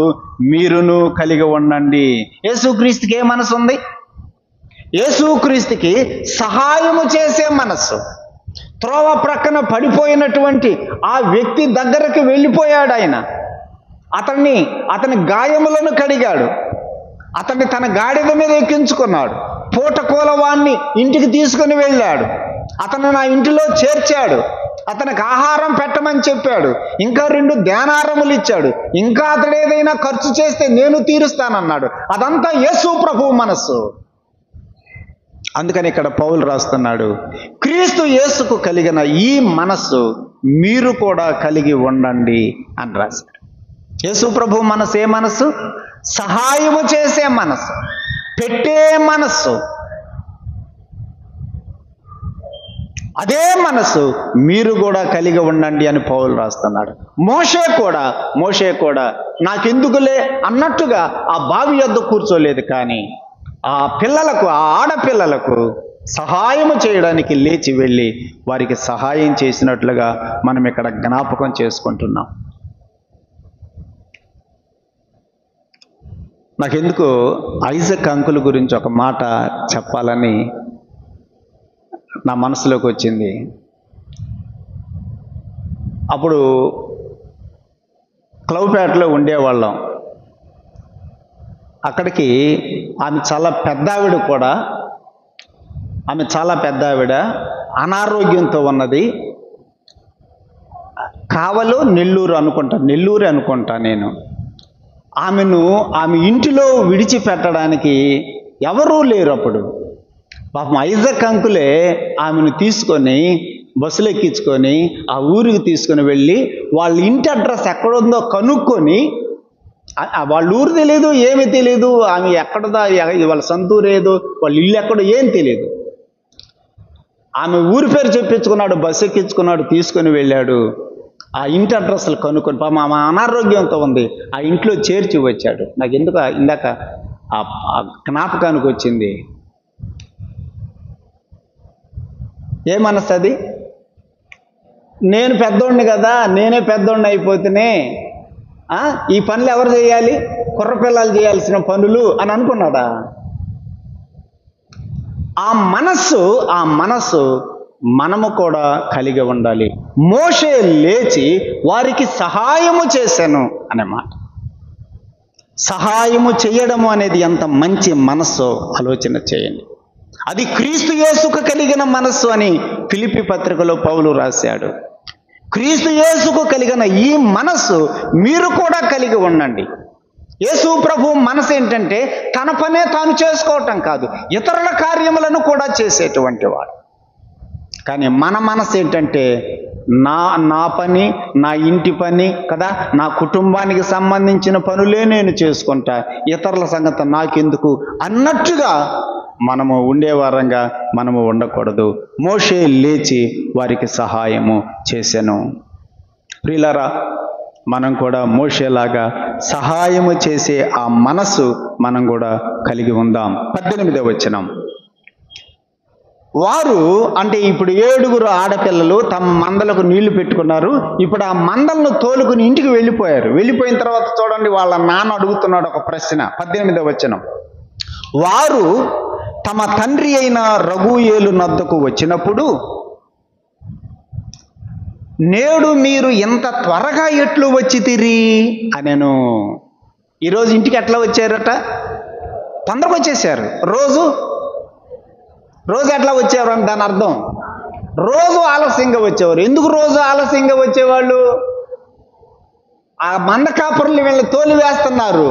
మీరును కలిగి ఉండండి. యేసుక్రీస్తుకి ఏ మనసు ఉంది? యేసుక్రీస్తుకి సహాయము చేసే మనస్సు. త్రోవ ప్రక్కన పడిపోయినటువంటి ఆ వ్యక్తి దగ్గరకు వెళ్ళిపోయాడు. ఆయన అతని గాయములను కడిగాడు, అతన్ని తన గాడిద మీద ఎక్కించుకున్నాడు, పూటకూలవాణ్ణి ఇంటికి తీసుకుని వెళ్ళాడు, అతను నా ఇంటిలో చేర్చాడు, అతనికి ఆహారం పెట్టమని చెప్పాడు, ఇంకా 2 దేనారములు ఇచ్చాడు, ఇంకా అతడు ఏదైనా ఖర్చు చేస్తే నేను తీరుస్తానన్నాడు. అదంతా యేసు ప్రభువు మనస్సు. అందుకని ఇక్కడ పౌలు రాస్తున్నాడు, క్రీస్తు యేసుకు కలిగిన ఈ మనస్సు మీరు కూడా కలిగి ఉండండి అని రాశాడు. యేసు ప్రభు మనస్సు ఏ మనస్సు? సహాయము చేసే మనస్సు, పెట్టే మనస్సు. అదే మనస్సు మీరు కూడా కలిగి ఉండండి అని పౌలు రాస్తున్నాడు. మోషే కూడా నాకెందుకులే అన్నట్టుగా ఆ బావి యొద్ద కూర్చోలేదు, కానీ ఆ ఆడపిల్లలకు సహాయం చేయడానికి లేచి వెళ్ళి వారికి సహాయం చేసినట్లుగా మనం ఇక్కడ జ్ఞాపకం చేసుకుంటున్నాం. నాకెందుకు ఐజక్ అంకుల్ గురించి ఒక మాట చెప్పాలని నా మనసులోకి వచ్చింది. అప్పుడు క్లౌపేటలో ఉండేవాళ్ళం. అక్కడికి ఆమె చాలా పెద్ద ఆవిడ అనారోగ్యంతో ఉన్నది. కావలో నెల్లూరు అనుకుంటా నేను. ఆమె ఇంటిలో విడిచిపెట్టడానికి ఎవరూ లేరు అప్పుడు. పాపం ఐజక్ అంకులే ఆమెను తీసుకొని బస్సులు ఎక్కించుకొని ఆ ఊరికి తీసుకొని వెళ్ళి వాళ్ళ ఇంటి అడ్రస్ ఎక్కడుందో కనుక్కొని, వాళ్ళ ఊరు తెలియదు, ఏమీ తెలియదు, ఆమె ఎక్కడదా, వాళ్ళ సొంతూరు ఏదో, వాళ్ళ ఇల్లు ఎక్కడో ఏం తెలియదు. ఆమె ఊరి పేరు చెప్పించుకున్నాడు, బస్సు ఎక్కించుకున్నాడు, తీసుకొని వెళ్ళాడు. ఆ ఇంటి అడ్రస్లు కనుక్కొని పాపం ఆమె అనారోగ్యంతో ఉంది, ఆ ఇంట్లో చేర్చి వచ్చాడు. నాకు ఎందుకు ఇందాక ఆ జ్ఞాపకానికి వచ్చింది. ఏ మనసు అది? నేను పెద్దోడిని కదా, నేనే పెద్దోడిని అయిపోతేనే ఈ పనులు ఎవరు చేయాలి, కుర్రపిల్లలు చేయాల్సిన పనులు అని అనుకున్నాడా? ఆ మనస్సు మనము కూడా కలిగి ఉండాలి. మోషే లేచి వారికి సహాయము చేశాను అనే మాట. సహాయము చేయడము అనేది ఎంత మంచి మనస్సు ఆలోచన చేయండి. అది క్రీస్తు యేసుకు కలిగిన మనస్సు అని ఫిలిప్పీ పత్రికలో పౌలు రాశాడు. క్రీస్తు యేసుకు కలిగిన ఈ మనస్సు మీరు కూడా కలిగి ఉండండి. యేసు ప్రభు మనసు ఏంటంటే తన పనే తాను చేసుకోవటం కాదు, ఇతరుల కార్యములను కూడా చేసేటువంటి వాడు. కానీ మన మనసు ఏంటంటే నా పని, నా ఇంటి పని కదా, నా కుటుంబానికి సంబంధించిన పనులే నేను చేసుకుంటా, ఇతరుల సంగతి నాకెందుకు అన్నట్టుగా మనము ఉండేవారంగా మనము ఉండకూడదు. మోషే లేచి వారికి సహాయము చేసెను. ప్రియులారా, మనం కూడా మోషేలాగా సహాయము చేసే ఆ మనస్సు మనం కూడా కలిగి ఉందాం. 18వ వచనం. వారు అంటే ఇప్పుడు 7 ఆడపిల్లలు తమ మందలకు నీళ్లు పెట్టుకున్నారు. ఇప్పుడు ఆ మందలను తోలుకుని ఇంటికి వెళ్ళిపోయారు. వెళ్ళిపోయిన తర్వాత చూడండి, వాళ్ళ నాన్న అడుగుతున్నాడు ఒక ప్రశ్న. 18వ వచనం. వారు తమ తండ్రి అయిన రగూయేలు నద్దకు వచ్చినప్పుడు, నేడు మీరు ఎంత త్వరగా ఎట్లు వచ్చితిరి అనెను. ఈరోజు ఇంటికి ఎట్లా వచ్చారట? తొందరగా వచ్చేసారు. రోజు ఎట్లా వచ్చారు అని దాని అర్థం, రోజు ఆలస్యంగా వచ్చేవారు. ఎందుకు రోజు ఆలస్యంగా వచ్చేవాళ్ళు? ఆ మంద కాపురులు వీళ్ళని తోలి వేస్తున్నారు,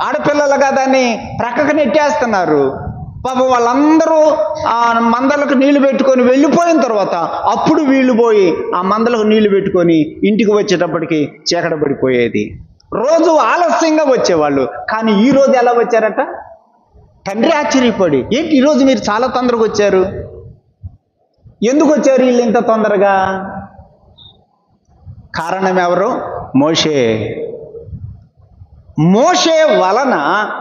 ఆడపిల్లలుగా దాన్ని ప్రక్కకు నెట్టేస్తున్నారు. పాపం వాళ్ళందరూ ఆ మందలకు నీళ్లు పెట్టుకొని వెళ్ళిపోయిన తర్వాత అప్పుడు వీళ్ళు పోయి ఆ మందలకు నీళ్లు పెట్టుకొని ఇంటికి వచ్చేటప్పటికి చీకట పడిపోయేది. రోజు ఆలస్యంగా వచ్చేవాళ్ళు. కానీ ఈ రోజు ఎలా వచ్చారట? తండ్రి ఆశ్చర్యపడి, ఏంటి ఈరోజు మీరు చాలా తొందరగా వచ్చారు, ఎందుకు వచ్చారు వీళ్ళు ఇంత తొందరగా? కారణం ఎవరు? మోషే. మోషే వలన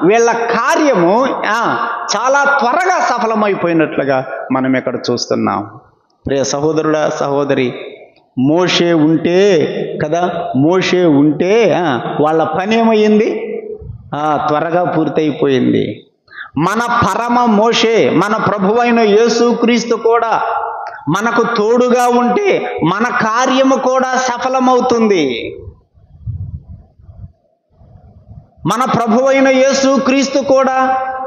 వీళ్ళ కార్యము చాలా త్వరగా సఫలమైపోయినట్లుగా మనం ఇక్కడ చూస్తున్నాం. ప్రియ సహోదరుడా, సహోదరి, మోషే ఉంటే కదా, మోషే ఉంటే వాళ్ళ పని ఏమయ్యింది? త్వరగా పూర్తయిపోయింది. మన పరమ మోషే, మన ప్రభువైన యేసుక్రీస్తు కూడా మనకు తోడుగా ఉంటే మన కార్యము కూడా సఫలమవుతుంది. మన ప్రభువైన యేసుక్రీస్తు కూడా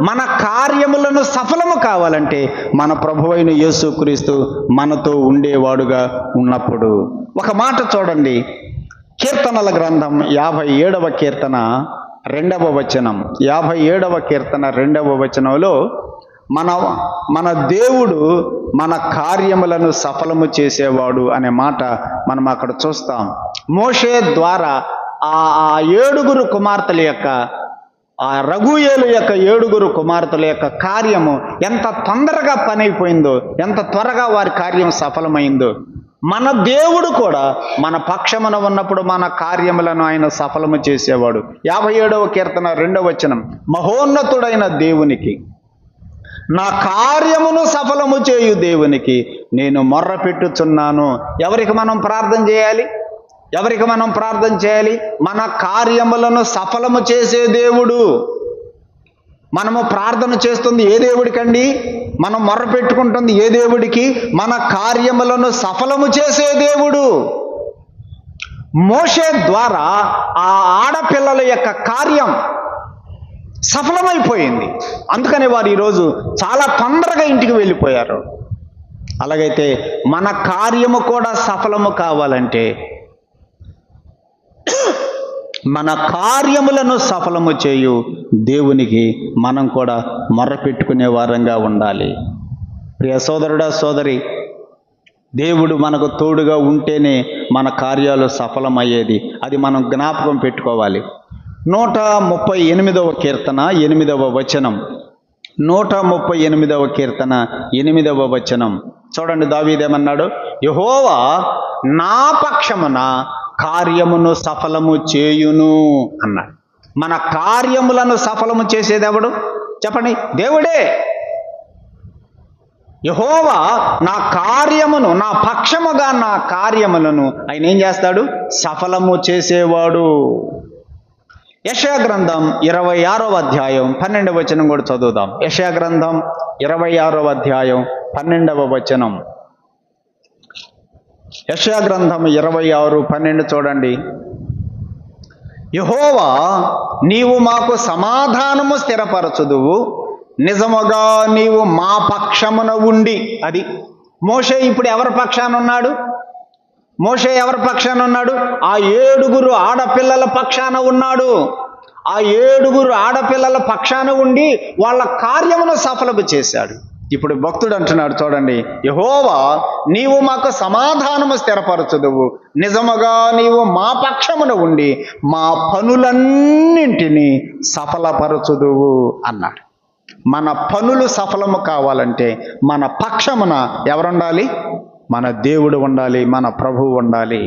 మన కార్యములను సఫలము కావాలంటే మన ప్రభువైన యేసుక్రీస్తు మనతో ఉండేవాడుగా ఉన్నప్పుడు. ఒక మాట చూడండి, కీర్తనల గ్రంథం 57వ కీర్తన 2వ వచనం. 57వ కీర్తన 2వ వచనంలో మన దేవుడు మన కార్యములను సఫలము చేసేవాడు అనే మాట మనం అక్కడ చూస్తాం. మోషే ద్వారా ఆ 7 కుమార్తెల యొక్క, ఆ రగూయేలు యొక్క 7 కుమార్తెల యొక్క కార్యము ఎంత తొందరగా పని అయిపోయిందో, ఎంత త్వరగా వారి కార్యం సఫలమైందో, మన దేవుడు కూడా మన పక్షమున ఉన్నప్పుడు మన కార్యములను ఆయన సఫలము చేసేవాడు. 57వ కీర్తన 2వ వచనం. మహోన్నతుడైన దేవునికి, నా కార్యమును సఫలము చేయు దేవునికి నేను మొర్ర పెట్టుచున్నాను. ఎవరికి మనం ప్రార్థన చేయాలి? మన కార్యములను సఫలము చేసే దేవుడు. మనము ప్రార్థన చేస్తుంది ఏ దేవుడికండి? మనం మొర్ర పెట్టుకుంటుంది ఏ దేవుడికి? మన కార్యములను సఫలము చేసే దేవుడు. మోషే ద్వారా ఆ ఆడపిల్లల యొక్క కార్యం సఫలమైపోయింది. అందుకని వారు ఈరోజు చాలా తొందరగా ఇంటికి వెళ్ళిపోయారు. అలాగైతే మన కార్యము కూడా సఫలము కావాలంటే, మన కార్యములను సఫలము చేయు దేవునికి మనం కూడా మొర్రపెట్టుకునే వారంగా ఉండాలి. ప్రియ సోదరుడా, సోదరి, దేవుడు మనకు తోడుగా ఉంటేనే మన కార్యాలు సఫలమయ్యేది. అది మనం జ్ఞాపకం పెట్టుకోవాలి. 138వ కీర్తన 8వ వచనం. 138వ కీర్తన 8వ వచనం చూడండి. దావీదేమన్నాడు? యెహోవా నా పక్షమున కార్యమును సఫలము చేయును అన్నాడు. మన కార్యములను సఫలము చేసేది ఎవడు చెప్పండి? దేవుడే. యెహోవా నా కార్యమును, నా పక్షముగా నా కార్యములను ఆయన ఏం చేస్తాడు? సఫలము చేసేవాడు. యెషయా గ్రంథం 26వ అధ్యాయం 12వ వచనం కూడా చదువుదాం. యెషయా గ్రంథం 26వ అధ్యాయం 12వ వచనం. యెషయా గ్రంథం 26:12 చూడండి. యెహోవా నీవు మాకు సమాధానము స్థిరపరచుదువు, నిజముగా నీవు మా పక్షమున ఉండి. అది మోషే ఇప్పుడు ఎవరి పక్షాన ఉన్నాడు? ఆ 7 ఆడపిల్లల పక్షాన ఉన్నాడు. ఆ 7 ఆడపిల్లల పక్షాన ఉండి వాళ్ళ కార్యమును సఫలము చేశాడు. ఇప్పుడు భక్తుడు అంటున్నాడు చూడండి, యెహోవా నీవు మాకు సమాధానము స్థిరపరచుదువు, నిజముగా నీవు మా పక్షమున ఉండి మా పనులన్నింటినీ సఫలపరచుదువు అన్నాడు. మన పనులు సఫలము కావాలంటే మన పక్షమున ఎవరుండాలి? మన దేవుడు ఉండాలి, మన ప్రభువు ఉండాలి.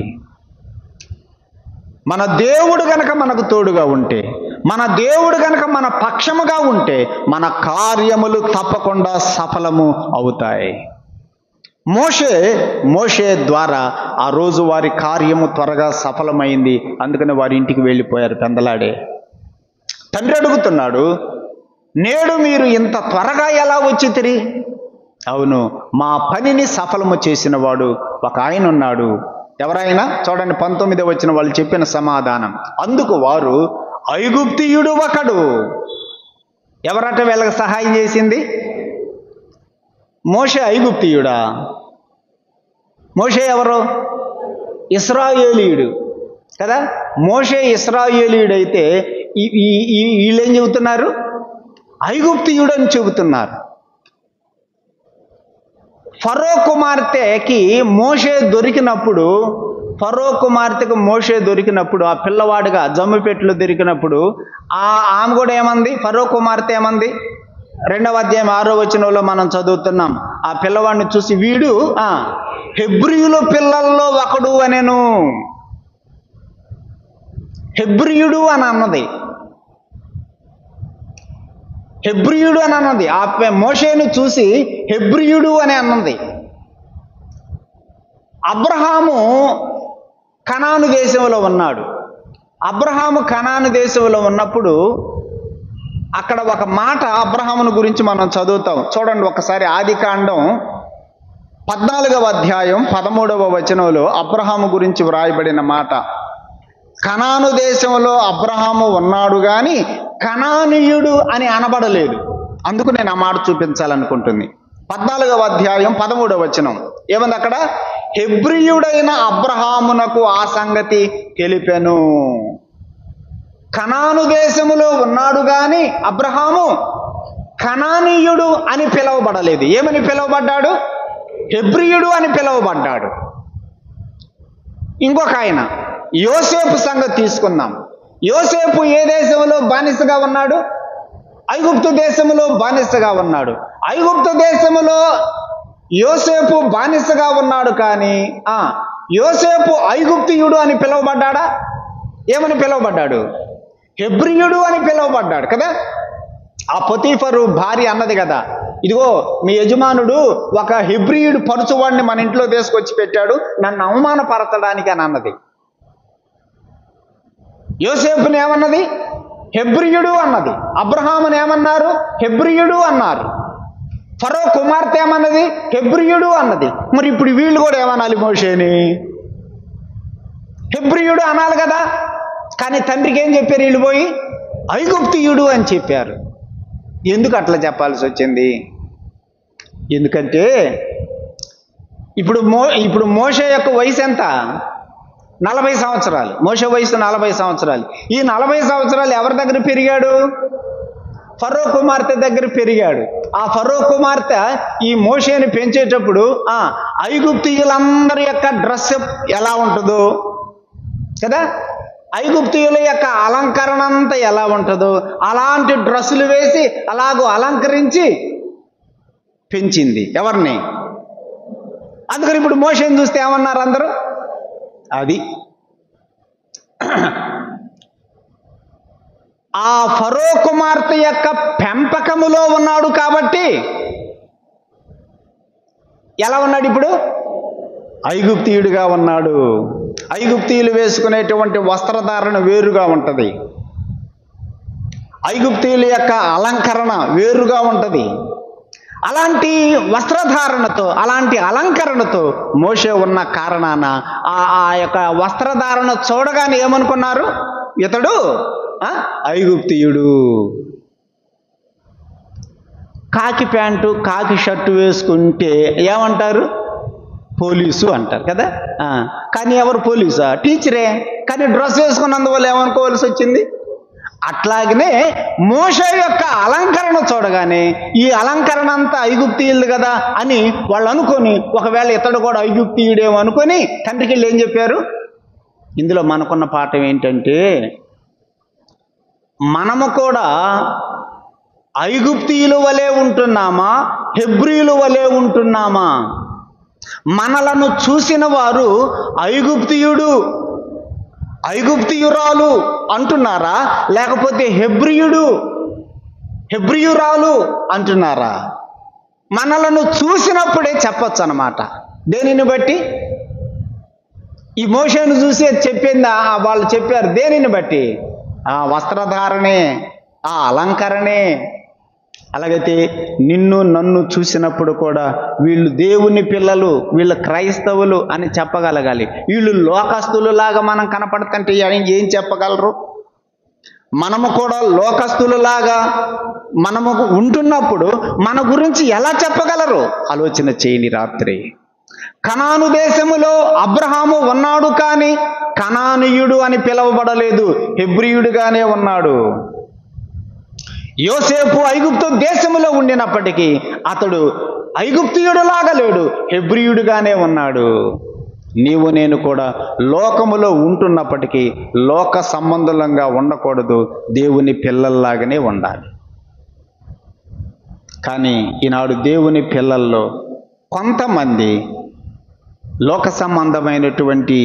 మన దేవుడు గనక మనకు తోడుగా ఉంటే, మన దేవుడు గనక మన పక్షముగా ఉంటే మన కార్యములు తప్పకుండా సఫలము అవుతాయి. మోషే ద్వారా ఆ రోజు వారి కార్యము త్వరగా సఫలమైంది. అందుకని వారి ఇంటికి వెళ్ళిపోయారు పెందలాడే. తండ్రి అడుగుతున్నాడు, నేడు మీరు ఇంత త్వరగా ఎలా వచ్చితిరి? అవును, మా పనిని సఫలము చేసిన వాడు ఒక ఆయన ఉన్నాడు. ఎవరైనా చూడండి, 19వ వచనం వాళ్ళు చెప్పిన సమాధానం. అందుకు వారు, ఐగుప్తీయుడు ఒకడు. ఎవరట వీళ్ళకి సహాయం చేసింది? మోషే ఐగుప్తీయుడా? మోషే ఎవరు? ఇశ్రాయేలీయుడు కదా. మోషే ఇశ్రాయేలీయుడు అయితే వీళ్ళేం చెబుతున్నారు? ఐగుప్తీయుడు అని చెబుతున్నారు. ఫరో కుమార్తెకి మోషే దొరికినప్పుడు, ఆ పిల్లవాడుగా జమ్మిపెట్టులో దొరికినప్పుడు ఆమె కూడా ఏమంది? ఫరో కుమార్తె ఏమంది? 2వ అధ్యాయం 6వ వచనంలో మనం చదువుతున్నాం. ఆ పిల్లవాడిని చూసి వీడు హెబ్రీయుల పిల్లల్లో ఒకడు అనెను. హెబ్రీయుడు అని అన్నది, హెబ్రీయుడు అని అన్నది. ఆ మోషేను చూసి హెబ్రీయుడు అని అన్నది. అబ్రహాము కనాను దేశంలో ఉన్నాడు. అబ్రహాము కనాను దేశంలో ఉన్నప్పుడు అక్కడ ఒక మాట అబ్రహామును గురించి మనం చదువుతాం. చూడండి ఒకసారి, ఆదికాండం 14వ అధ్యాయం 13వ వచనంలో అబ్రహాము గురించి వ్రాయబడిన మాట. కనాను దేశంలో అబ్రహాము ఉన్నాడు కానీ కనానీయుడు అని అనబడలేదు. అందుకు నేను ఆ మాట చూపించాలనుకుంటుంది. 14వ అధ్యాయం 13వ వచనం ఏమంది అక్కడ? హెబ్రీయుడైన అబ్రహామునకు ఆ సంగతి తెలిపెను. కనాను దేశములో ఉన్నాడు గాని అబ్రహాము కనానీయుడు అని పిలువబడలేదు. ఏమని పిలువబడ్డాడు? హెబ్రీయుడు అని పిలువబడ్డాడు. ఇంకొక ఆయన యోసేపు సంగతి తీసుకుందాం. యోసేపు ఏ దేశంలో బానిసగా ఉన్నాడు? ఐగుప్తు దేశంలో బానిసగా ఉన్నాడు. ఐగుప్తు దేశంలో యోసేపు బానిసగా ఉన్నాడు కానీ యోసేపు ఐగుప్తీయుడు అని పిలువబడ్డాడా? ఏమని పిలువబడ్డాడు? హెబ్రీయుడు అని పిలువబడ్డాడు కదా. ఆ పొతీఫరు భార్య అన్నది కదా, ఇదిగో మీ యజమానుడు ఒక హెబ్రీయుడు పరుచువాడిని మన ఇంట్లో తీసుకొచ్చి పెట్టాడు, నన్ను అవమానపరచడానికి అని అన్నది. యోసేపుని ఏమన్నది? హెబ్రీయుడు అన్నది. అబ్రహాముని ఏమన్నారు? హెబ్రీయుడు అన్నారు. ఫరో కుమార్తె ఏమన్నది? హెబ్రీయుడు అన్నది. మరి ఇప్పుడు వీళ్ళు కూడా ఏమనాలి? మోషేని హెబ్రీయుడు అనాలి కదా. కానీ తండ్రికి ఏం చెప్పారు? వీళ్ళు పోయి ఐగుప్తీయుడు అని చెప్పారు. ఎందుకు అట్లా చెప్పాల్సి వచ్చింది? ఎందుకంటే ఇప్పుడు మోషే యొక్క వయసు ఎంత? 40 సంవత్సరాలు. మోషే వయసు 40 సంవత్సరాలు. ఈ 40 సంవత్సరాలు ఎవరి దగ్గర పెరిగాడు? ఫరో కుమార్తె దగ్గర పెరిగాడు. ఆ ఫరో కుమార్తె ఈ మోషేని పెంచేటప్పుడు ఐగుప్తీయులందరి యొక్క డ్రెస్ ఎలా ఉంటుందో కదా, ఐగుప్తీయుల యొక్క అలంకరణ అంతా ఎలా ఉంటుందో అలాంటి డ్రెస్సులు వేసి అలాగూ అలంకరించి పెంచింది. ఎవరిని? అందుకని ఇప్పుడు మోషేని చూస్తే ఏమన్నారు అందరూ? అది ఆ ఫరో కుమార్తె యొక్క పెంపకములో ఉన్నాడు కాబట్టి ఎలా ఉన్నాడు? ఇప్పుడు ఐగుప్తీయుడిగా ఉన్నాడు. ఐగుప్తీయులు వేసుకునేటువంటి వస్త్రధారణ వేరుగా ఉంటుంది. ఐగుప్తీయుల యొక్క అలంకరణ వేరుగా ఉంటుంది. అలాంటి వస్త్రధారణతో, అలాంటి అలంకరణతో మోషే ఉన్న కారణాన ఆ యొక్క వస్త్రధారణ చూడగానే ఏమనుకున్నారు? ఇతడు ఐగుప్తీయుడు. కాకి ప్యాంటు కాకి షర్టు వేసుకుంటే ఏమంటారు? పోలీసు అంటారు కదా. కానీ ఎవరు పోలీసా? టీచరే. కానీ డ్రెస్ వేసుకున్నందువల్ల ఏమనుకోవాల్సి వచ్చింది? అట్లాగనే మోషే యొక్క అలంకరణ చూడగానే ఈ అలంకరణ అంతా ఐగుప్తీయులు కదా అని వాళ్ళు అనుకొని, ఒకవేళ ఇతడు కూడా ఐగుప్తీయుడేమో అనుకొని తండ్రికి వెళ్ళి ఏం చెప్పారు? ఇందులో మనకున్న పాఠం ఏంటంటే, మనము కూడా ఐగుప్తీయుల వలె ఉంటున్నామా, హెబ్రీయుల వలె ఉంటున్నామా? మనలను చూసిన వారు ఐగుప్తీయుడు, ఐగుప్తీయురాలు అంటున్నారా, లేకపోతే హెబ్రీయురాలు అంటున్నారా? మనలను చూసినప్పుడే చెప్పొచ్చు అన్నమాట. దేనిని బట్టి? ఈ మోషేను చూసి చెప్పిందా వాళ్ళు చెప్పారు. దేనిని బట్టి? ఆ వస్త్రధారణే, ఆ అలంకరణే. అలాగైతే నిన్ను నన్ను చూసినప్పుడు కూడా వీళ్ళు దేవుని పిల్లలు, వీళ్ళు క్రైస్తవులు అని చెప్పగలగాలి. వీళ్ళు లోకస్తులులాగా మనం కనపడుతుంటే ఏం చెప్పగలరు? మనము కూడా లోకస్తులులాగా మనము ఉంటున్నప్పుడు మన గురించి ఎలా చెప్పగలరు? ఆలోచన చేయని రాత్రి. కనాను దేశములో అబ్రహాము ఉన్నాడు, కానీ కనానీయుడు అని పిలువబడలేదు, హెబ్రీయుడుగానే ఉన్నాడు. యోసేపు ఐగుప్తు దేశములో ఉండినప్పటికీ అతడు ఐగుప్తీయుడులాగా లేడు, హెబ్రీయుడుగానే ఉన్నాడు. నీవు నేను కూడా లోకములో ఉంటున్నప్పటికీ లోక సంబంధులంగా ఉండకూడదు, దేవుని పిల్లల్లాగానే ఉండాలి. కానీ ఈనాడు దేవుని పిల్లల్లో కొంతమంది లోక సంబంధమైనటువంటి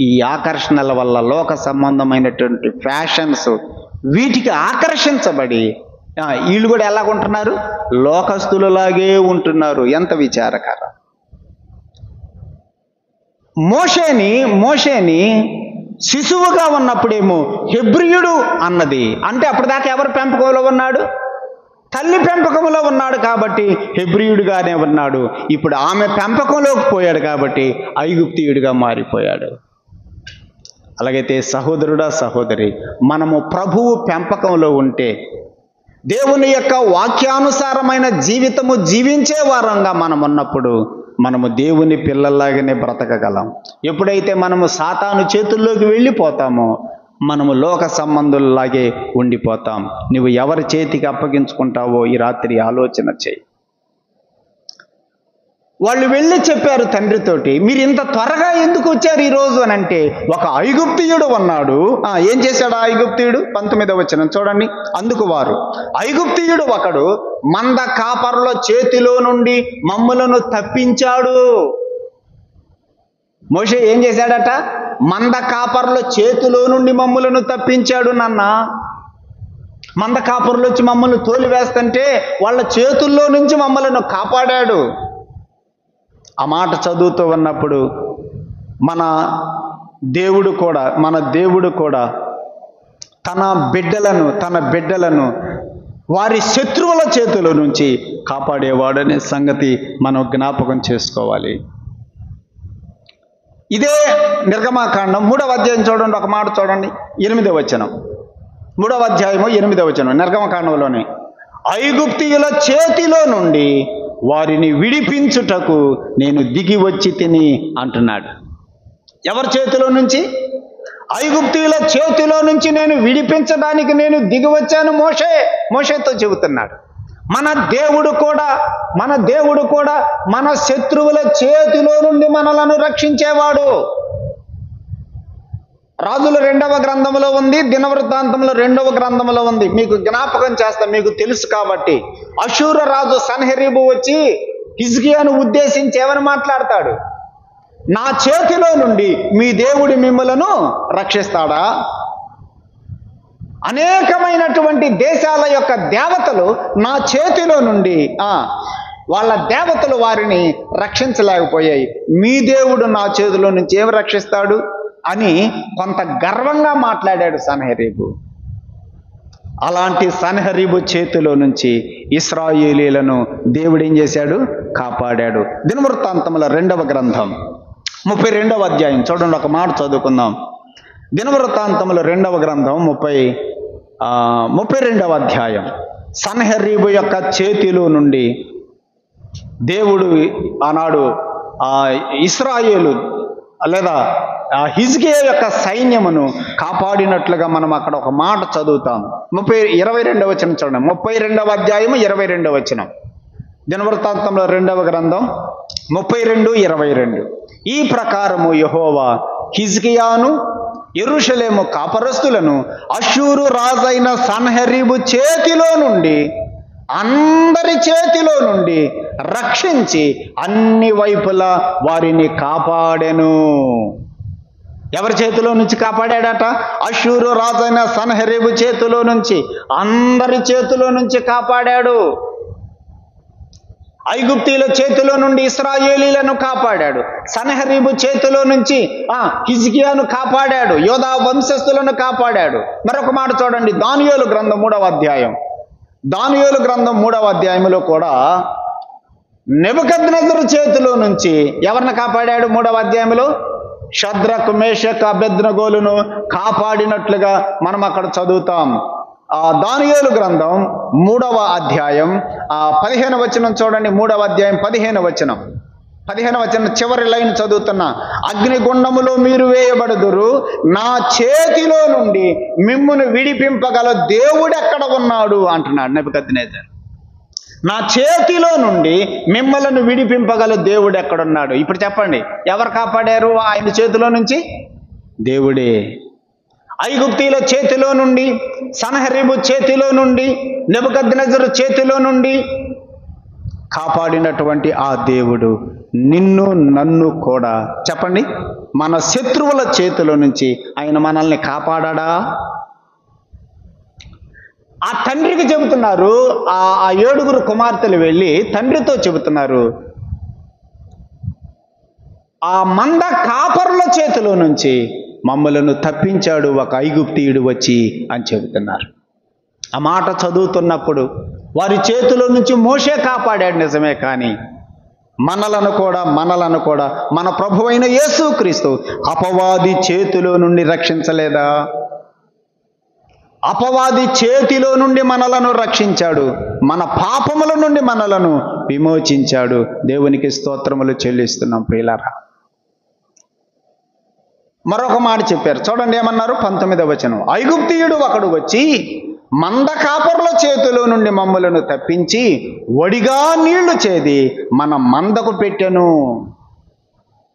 ఈ ఆకర్షణల వల్ల, లోక సంబంధమైనటువంటి ఫ్యాషన్స్, వీటికి ఆకర్షించబడి వీళ్ళు కూడా ఎలాగుంటున్నారు? లోకస్తులలాగే ఉంటున్నారు. ఎంత విచారకరం! మోషేని శిశువుగా ఉన్నప్పుడేమో హెబ్రీయుడు అన్నది. అంటే అప్పటిదాకా ఎవరి పెంపకంలో ఉన్నాడు? తల్లి పెంపకంలో ఉన్నాడు కాబట్టి హెబ్రీయుడుగానే ఉన్నాడు. ఇప్పుడు ఆమె పెంపకంలోకి పోయాడు కాబట్టి ఐగుప్తీయుడిగా మారిపోయాడు. అలాగైతే సహోదరుడా, సహోదరి, మనము ప్రభువు పెంపకంలో ఉంటే, దేవుని యొక్క వాక్యానుసారమైన జీవితము జీవించే వారంగా మనం ఉన్నప్పుడు మనము దేవుని పిల్లల్లాగానే బ్రతకగలం. ఎప్పుడైతే మనము సాతాను చేతుల్లోకి వెళ్ళిపోతామో మనము లోక సంబంధుల్లాగే ఉండిపోతాం. నువ్వు ఎవరి చేతికి అప్పగించుకుంటావో ఈ రాత్రి ఆలోచన చేయి. వాళ్ళు వెళ్ళి చెప్పారు తండ్రితోటి, మీరు ఇంత త్వరగా ఎందుకు వచ్చారు ఈరోజు అని అంటే, ఒక ఐగుప్తీయుడు ఉన్నాడు. ఏం చేశాడు ఆ ఐగుప్తీయుడు? 19వ వచనం చూడండి. అందుకు వారు, ఐగుప్తీయుడు ఒకడు మంద కాపరుల చేతిలో నుండి మమ్ములను తప్పించాడు. మోషే ఏం చేశాడట? మంద కాపరుల చేతిలో నుండి మమ్ములను తప్పించాడు. నాన్న, మంద కాపరులు వచ్చి మమ్మల్ని తోలివేస్తుంటే వాళ్ళ చేతుల్లో నుంచి మమ్మలను కాపాడాడు. ఆ మాట చదువుతూ ఉన్నప్పుడు మన దేవుడు కూడా తన బిడ్డలను వారి శత్రువుల చేతుల నుంచి కాపాడేవాడనే సంగతి మనం జ్ఞాపకం చేసుకోవాలి. ఇదే నిర్గమాకాండం 3వ అధ్యాయం చూడండి, ఒక మాట చూడండి, 8వ వచనం. 3వ అధ్యాయము 8వ వచనం నిర్గమకాండంలోనే, ఐగుప్తీయుల చేతిలో నుండి వారిని విడిపించుటకు నేను దిగి వచ్చి తిని అంటున్నాడు. ఎవరి చేతిలో నుంచి? ఐగుప్తీయుల చేతిలో నుంచి నేను విడిపించడానికి నేను దిగి వచ్చాను. మోషేతో చెబుతున్నాడు. మన దేవుడు కూడా మన శత్రువుల చేతిలో నుండి మనలను రక్షించేవాడు. రాజుల 2వ గ్రంథంలో ఉంది, దినవృత్తాంతంలో 2వ గ్రంథంలో ఉంది. మీకు జ్ఞాపకం చేస్తా, మీకు తెలుసు కాబట్టి. అషూర రాజు సన్హెరీబు వచ్చి హిజ్కియాను ఉద్దేశించి ఏమని మాట్లాడతాడు? నా చేతిలో నుండి మీ దేవుడు మిమ్మలను రక్షిస్తాడా? అనేకమైనటువంటి దేశాల యొక్క దేవతలు నా చేతిలో నుండి వాళ్ళ దేవతలు వారిని రక్షించలేకపోయాయి, మీ దేవుడు నా చేతిలో నుంచి ఏమి రక్షిస్తాడు అని కొంత గర్వంగా మాట్లాడాడు సన్హెరీబు. అలాంటి సన్హెరీబు చేతిలో నుంచి ఇశ్రాయేలీలను దేవుడు ఏం చేశాడు? కాపాడాడు. దినవృత్తాంతముల 2వ గ్రంథం 32వ అధ్యాయం చూడండి, ఒక మాట చదువుకుందాం. దినవృత్తాంతముల 2వ గ్రంథం 32వ అధ్యాయం. సన్హెరీబు యొక్క చేతిలో నుండి దేవుడు ఆనాడు ఇశ్రాయేలు లేదా హిజ్కియా యొక్క సైన్యమును కాపాడినట్లుగా మనం అక్కడ ఒక మాట చదువుతాం. 22వ వచనం చూడండి. 32వ అధ్యాయము 22వ వచనం. దినవృత్తాంతంలో 2వ గ్రంథం 32:22. ఈ ప్రకారము యెహోవా హిజ్కియాను యెరూషలేము కాపరస్తులను అష్షూరు రాజైన సన్హెరీబు చేతిలో నుండి, అందరి చేతిలో నుండి రక్షించి అన్ని వైపులా వారిని కాపాడెను. ఎవరి చేతిలో నుంచి కాపాడాడట? అష్షూరు రాజైన సన్హెరీబు చేతిలో నుంచి, అందరి చేతిలో నుంచి కాపాడాడు. ఐగుప్తీల చేతిలో నుండి ఇశ్రాయేలీలను కాపాడాడు. సన్హెరీబు చేతిలో నుంచి హిజ్కియాను కాపాడాడు. యోధా వంశస్థులను కాపాడాడు. మరొక మాట చూడండి, దానియేలు గ్రంథం 3వ అధ్యాయం. దానియేలు గ్రంథం 3వ అధ్యాయంలో కూడా నెబుకద్నెజరు చేతిలో నుంచి ఎవరిని కాపాడాడు? 3వ అధ్యాయంలో షద్రకు మేషక్ అబేద్నెగోలను కాపాడినట్లుగా మనం అక్కడ చదువుతాం. దానియేలు గ్రంథం 3వ అధ్యాయం 15వ వచనం చూడండి. 3వ అధ్యాయం 15వ వచనం. 15వ వచనం చివరి లైన్ చదువుతున్నా. అగ్నిగుండములో మీరు వేయబడుదురు, నా చేతిలో నుండి మిమ్మును విడిపింపగల దేవుడు ఎక్కడ ఉన్నాడు అంటున్నాడు నెబుకద్నెజరు. నా చేతిలో నుండి మిమ్మల్ని విడిపింపగల దేవుడు ఎక్కడున్నాడు? ఇప్పుడు చెప్పండి, ఎవరు కాపాడారు ఆయన చేతిలో నుంచి? దేవుడే. ఐగుప్తీల చేతిలో నుండి, సన్హెరీబు చేతిలో నుండి, నెబుకద్నెజరు చేతిలో నుండి కాపాడినటువంటి ఆ దేవుడు నిన్ను నన్ను కూడా చెప్పండి మన శత్రువుల చేతిలో నుంచి ఆయన మనల్ని కాపాడా? ఆ తండ్రికి చెబుతున్నారు. ఆ 7 కుమార్తెలు వెళ్ళి తండ్రితో చెబుతున్నారు, ఆ మంద కాపరుల చేతిలో నుంచి మమ్మలను తప్పించాడు ఒక ఐగుప్తీయుడు వచ్చి అని చెబుతున్నారు. ఆ మాట చదువుతున్నప్పుడు వారి చేతిలో నుంచి మోషే కాపాడాడు నిజమే, కానీ మనలను కూడా మన ప్రభువైన యేసుక్రీస్తు అపవాది చేతిలో నుండి రక్షించలేదా? అపవాది చేతిలో నుండి మనలను రక్షించాడు, మన పాపముల నుండి మనలను విమోచించాడు. దేవునికి స్తోత్రములు చెల్లిస్తున్నాం ప్రియులారా. మరొక మాట చెప్పారు చూడండి, ఏమన్నారు? 19వ వచనం. ఐగుప్తీయుడు ఒకడు వచ్చి మంద కాపరుల చేతిలో నుండి మమ్మలను తప్పించి వడిగా నీళ్లు చేది మన మందకు పెట్టెను.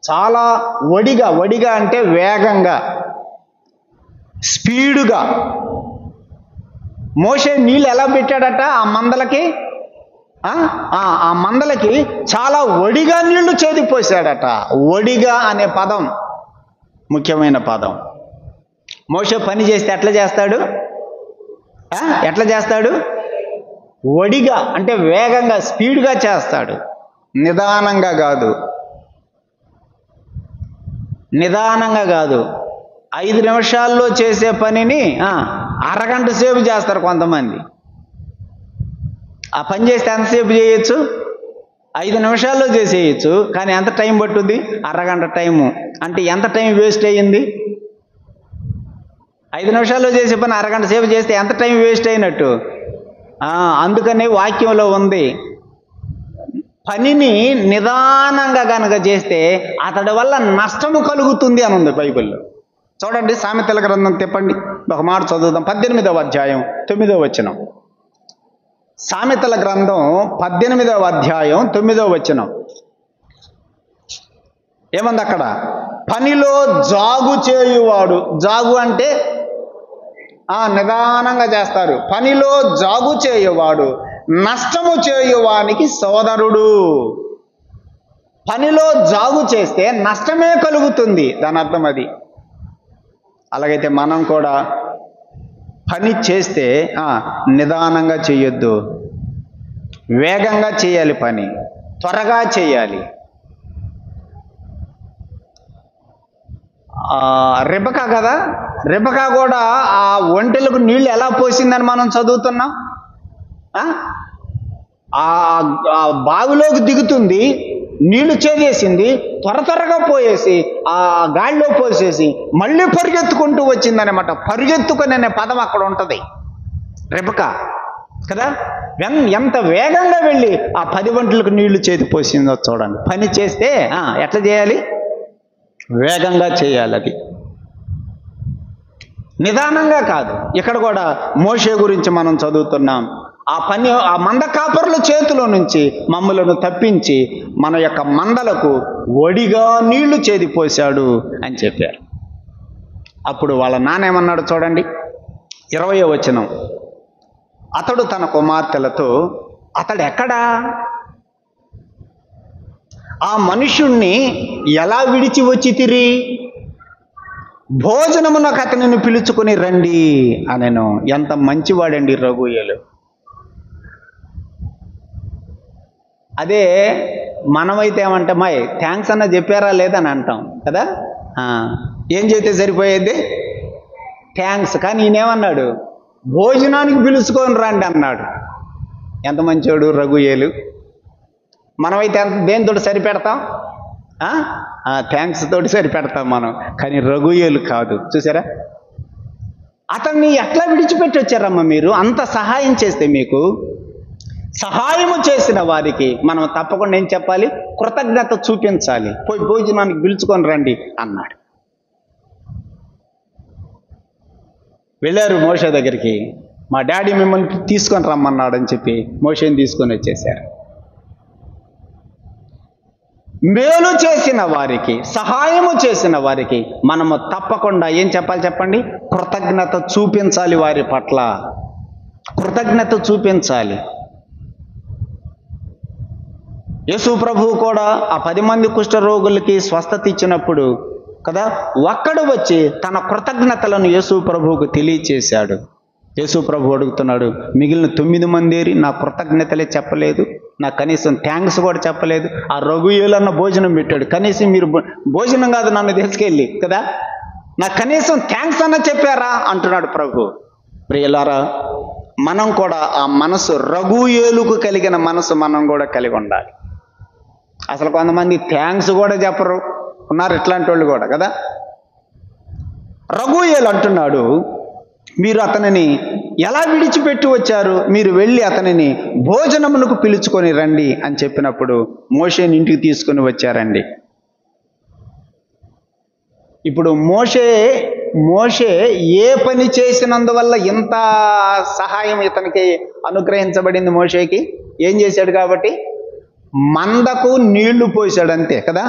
చాలా వడిగా అంటే వేగంగా, స్పీడుగా. మోషే నీళ్ళు ఎలా పెట్టాడట ఆ మందలకి? ఆ మందలకి చాలా వడిగా నీళ్లు చేదిపోసాడట. వడిగా అనే పదం ముఖ్యమైన పదం. మోషే పని చేస్తే ఎట్లా చేస్తాడు? వడిగా అంటే వేగంగా, స్పీడ్గా చేస్తాడు. నిదానంగా కాదు. 5 నిమిషాల్లో చేసే పనిని అరగంట సేపు చేస్తారు కొంతమంది. ఆ పని చేస్తే ఎంతసేపు చేయొచ్చు? 5 నిమిషాల్లో చేసేయచ్చు, కానీ ఎంత టైం పట్టుద్ది? అరగంట టైము. అంటే ఎంత టైం వేస్ట్ అయ్యింది? 5 నిమిషాల్లో చేసే పని అరగంట సేపు చేస్తే ఎంత టైం వేస్ట్ అయినట్టు? అందుకని వాక్యంలో ఉంది, పనిని నిదానంగా కనుక చేస్తే అతడి వల్ల నష్టము కలుగుతుంది అని ఉంది బైబిల్లో. చూడండి, సామెతల గ్రంథం తిప్పండి, ఒక మాట చదువుదాం. 18వ అధ్యాయం 9వ వచనం. సామెతల గ్రంథం 18వ అధ్యాయం 9వ వచనం. ఏమంది అక్కడ? పనిలో జాగు చేయువాడు. జాగు అంటే నిదానంగా చేస్తారు. పనిలో జాగు చేయువాడు నష్టము చేయువానికి సోదరుడు. పనిలో జాగు చేస్తే నష్టమే కలుగుతుంది, దాని అర్థం అది. అలాగైతే మనం కూడా పని చేస్తే నిదానంగా చేయొద్దు, వేగంగా చేయాలి. పని త్వరగా చేయాలి. రెబకా కదా, రెబకా కూడా ఆ ఒంటెలకు నీళ్లు ఎలా పోసిందని మనం చదువుతున్నాం. ఆ బావిలోకి దిగుతుంది, నీళ్లు చేసేసింది, త్వరగా పోయేసి ఆ గాడిలో పోసేసి మళ్ళీ పరిగెత్తుకుంటూ వచ్చిందనమాట. పరిగెత్తుకుని అనే పదం అక్కడ ఉంటుంది. రెబకా కదా, ఎంత వేగంగా వెళ్ళి ఆ 10 ఒంటెలకు నీళ్లు చేతి పోసిందో చూడండి. పని చేస్తే ఎట్లా చేయాలి? వేగంగా చేయాలి, అది నిదానంగా కాదు. ఇక్కడ కూడా మోషే గురించి మనం చదువుతున్నాం. ఆ మంద కాపరుల చేతిలో నుంచి మమ్మలను తప్పించి మన యొక్క మందలకు ఒడిగా నీళ్లు చేదిపోశాడు అని చెప్పారు. అప్పుడు వాళ్ళ నాన్న ఏమన్నాడు చూడండి, 20వ వచనం. అతడు తన కుమార్తెలతో, అతడు ఎక్కడా? ఆ మనుష్యుణ్ణి ఎలా విడిచి వచ్చితిరి? భోజనమునకు అతనిని పిలుచుకుని రండి అనెను. ఎంత మంచివాడండి రఘుయేలు. అదే మనమైతే ఏమంటాం, మై థ్యాంక్స్ అన్న చెప్పారా లేదని అంటాం కదా. ఏం చేస్తే సరిపోయేది? థ్యాంక్స్. కానీ ఈయనేమన్నాడు? భోజనానికి పిలుచుకొని రండి అన్నాడు. ఎంత మంచోడు రఘుయేలు. మనమైతే దేనితోటి సరిపెడతాం? థ్యాంక్స్ తోటి సరిపెడతాం మనం. కానీ రఘుయేలు కాదు. చూసారా, అతన్ని ఎట్లా విడిచిపెట్టి వచ్చారమ్మా మీరు? అంత సహాయం చేస్తే మీకు, సహాయము చేసిన వారికి మనం తప్పకుండా ఏం చెప్పాలి? కృతజ్ఞత చూపించాలి. పోయి భోజనానికి పిలుచుకొని రండి అన్నాడు. వెళ్ళారు మోషే దగ్గరికి. మా డాడీ మిమ్మల్ని తీసుకొని రమ్మన్నాడు అని చెప్పి మోషేని తీసుకొని వచ్చేసారు. మేలు చేసిన వారికి, సహాయము చేసిన వారికి మనము తప్పకుండా ఏం చెప్పాలి చెప్పండి? కృతజ్ఞత చూపించాలి. వారి పట్ల కృతజ్ఞత చూపించాలి. యేసు ప్రభువు కూడా ఆ 10 మంది కుష్ఠరోగులకి స్వస్థత ఇచ్చినప్పుడు కదా, ఒక్కడు వచ్చి తన కృతజ్ఞతలను యేసు ప్రభువుకు తెలియచేశాడు. యేసు ప్రభు అడుగుతున్నాడు, మిగిలిన 9 మంది నా కృతజ్ఞతలే చెప్పలేదు, నాకు కనీసం థ్యాంక్స్ కూడా చెప్పలేదు. ఆ రఘుయేలు అన్న భోజనం పెట్టాడు, కనీసం మీరు భోజనం కాదు నన్ను తీసుకెళ్ళి కదా, నాకు కనీసం థ్యాంక్స్ అన్న చెప్పారా అంటున్నాడు ప్రభు. ప్రియులారా, మనం కూడా ఆ మనసు, రఘుయేలుకు కలిగిన మనసు మనం కూడా కలిగి ఉండాలి. అసలు కొంతమంది థ్యాంక్స్ కూడా చెప్పరు, ఉన్నారు ఇట్లాంటి వాళ్ళు కూడా కదా. రఘుయేలు అంటున్నాడు, మీరు అతనిని ఎలా విడిచిపెట్టి వచ్చారు? మీరు వెళ్ళి అతనిని భోజనమునకు పిలుచుకొని రండి అని చెప్పినప్పుడు మోషేని ఇంటికి తీసుకొని వచ్చారండి. ఇప్పుడు మోషే ఏ పని చేసినందువల్ల ఇంత సహాయం ఇతనికి అనుగ్రహించబడింది? మోషేకి ఏం చేశాడు కాబట్టి? మందకు నీళ్లు పోసాడు, అంతే కదా.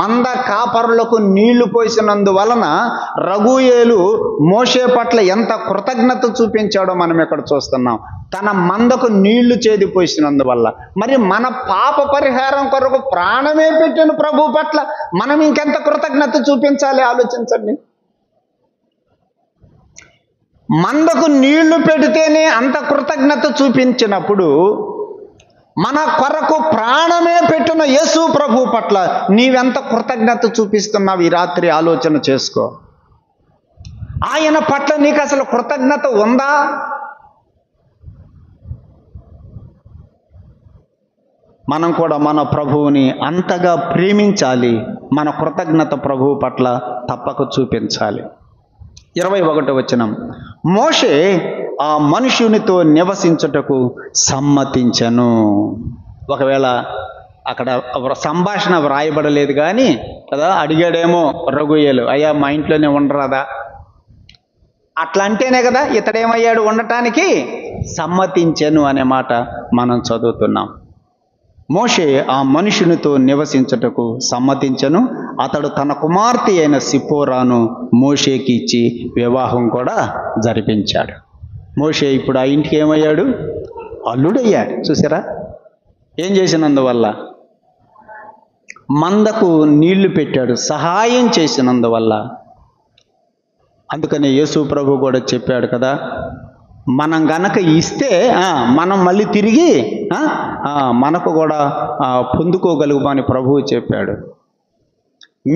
మంద కాపరులకు నీళ్లు పోసినందువలన రఘుయేలు మోషే పట్ల ఎంత కృతజ్ఞత చూపించాడో మనం ఇక్కడ చూస్తున్నాం. తన మందకు నీళ్లు చేది పోసినందువల్ల. మరి మన పాప పరిహారం కొరకు ప్రాణమే పెట్టిన ప్రభు పట్ల మనం ఇంకెంత కృతజ్ఞత చూపించాలి ఆలోచించండి. మందకు నీళ్లు పెడితేనే అంత కృతజ్ఞత చూపించినప్పుడు, మన కొరకు ప్రాణమే పెట్టిన యేసు ప్రభు పట్ల నీవెంత కృతజ్ఞత చూపిస్తున్నావు ఈ రాత్రి ఆలోచన చేసుకో. ఆయన పట్ల నీకు అసలు కృతజ్ఞత ఉందా? మనం కూడా మన ప్రభువుని అంతగా ప్రేమించాలి. మన కృతజ్ఞత ప్రభువు పట్ల తప్పక చూపించాలి. 21వ వచనం. మోషే ఆ మనుష్యునితో నివసించుటకు సమ్మతించను. ఒకవేళ అక్కడ సంభాషణ వ్రాయబడలేదు కానీ కదా, అడిగాడేమో రఘుయేలు, అయ్యా మా ఇంట్లోనే ఉండరాదా? అట్లా అంటేనే కదా ఇతడేమయ్యాడు, ఉండటానికి సమ్మతించెను అనే మాట మనం చదువుతున్నాం. మోషే ఆ మనుషునితో నివసించుటకు సమ్మతించెను. అతడు తన కుమార్తె అయిన సిప్పోరాను మోషేకి ఇచ్చి వివాహం కూడా జరిపించాడు. మోషే ఇప్పుడు ఆ ఇంటికి ఏమయ్యాడు? అల్లుడయ్యాడు. చూసారా, ఏం చేసినందువల్ల? మందకు నీళ్లు పెట్టాడు, సహాయం చేసినందువల్ల. అందుకనే యేసు ప్రభు కూడా చెప్పాడు కదా, మనం గనక ఇస్తే మనం మళ్ళీ తిరిగి మనకు కూడా పొందుకోగలుగుమని ప్రభువు చెప్పాడు.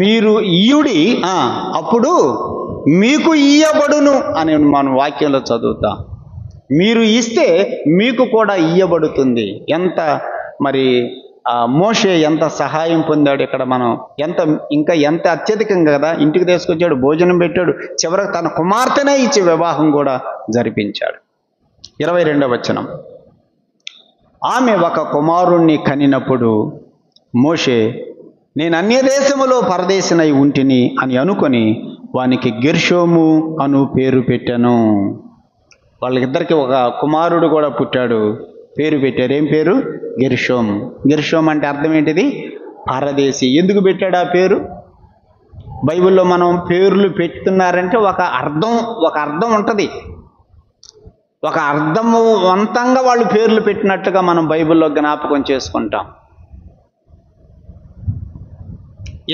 మీరు ఇయ్యుడి అప్పుడు మీకు ఇయ్యబడును అని మనం వాక్యంలో చదువుతాం. మీరు ఇస్తే మీకు కూడా ఇయ్యబడుతుంది. ఎంత మరి మోషే ఎంత సహాయం పొందాడు ఇక్కడ. మనం ఎంత అత్యధికంగా కదా ఇంటికి తీసుకొచ్చాడు, భోజనం పెట్టాడు, చివరికి తన కుమార్తెనే ఇచ్చి వివాహం కూడా జరిపించాడు. 22వ వచనం. ఆమె ఒక కుమారుణ్ణి కనినప్పుడు మోషే నేను అన్య దేశములో పరదేశినై ఉంటిని అని అనుకొని వానికి గెర్షోము అను పేరు పెట్టాను. వాళ్ళిద్దరికి ఒక కుమారుడు కూడా పుట్టాడు, పేరు పెట్టారు. ఏం పేరు? గెర్షోము. గెర్షోము అంటే అర్థం ఏంటిది? పరదేశి. ఎందుకు పెట్టాడు ఆ పేరు? బైబిల్లో మనం పేర్లు పెడుతున్నారంటే ఒక అర్థం ఉంటుంది. ఒక అర్థవంతంగా వాళ్ళు పేర్లు పెట్టినట్టుగా మనం బైబిల్లో జ్ఞాపకం చేసుకుంటాం.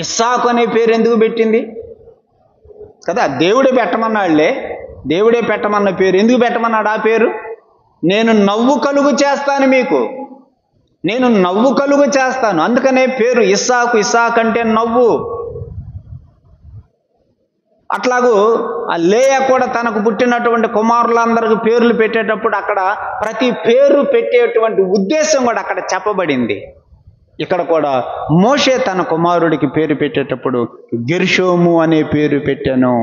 ఇస్సాకు అనే పేరు ఎందుకు పెట్టింది కదా? దేవుడే పెట్టమన్నాళ్లే. దేవుడే పెట్టమన్న పేరు ఎందుకు పెట్టమన్నాడు? ఆ పేరు నేను నవ్వు కలుగు చేస్తాను మీకు, నేను నవ్వు కలుగు చేస్తాను. అందుకనే పేరు ఇస్సాకు. ఇస్సాకు అంటే నవ్వు. అట్లాగూ ఆ లేయా కూడా తనకు పుట్టినటువంటి కుమారులందరికీ పేర్లు పెట్టేటప్పుడు అక్కడ ప్రతి పేరు పెట్టేటువంటి ఉద్దేశం కూడా అక్కడ చెప్పబడింది. ఇక్కడ కూడా మోషే తన కుమారుడికి పేరు పెట్టేటప్పుడు గెర్షోము అనే పేరు పెట్టాను.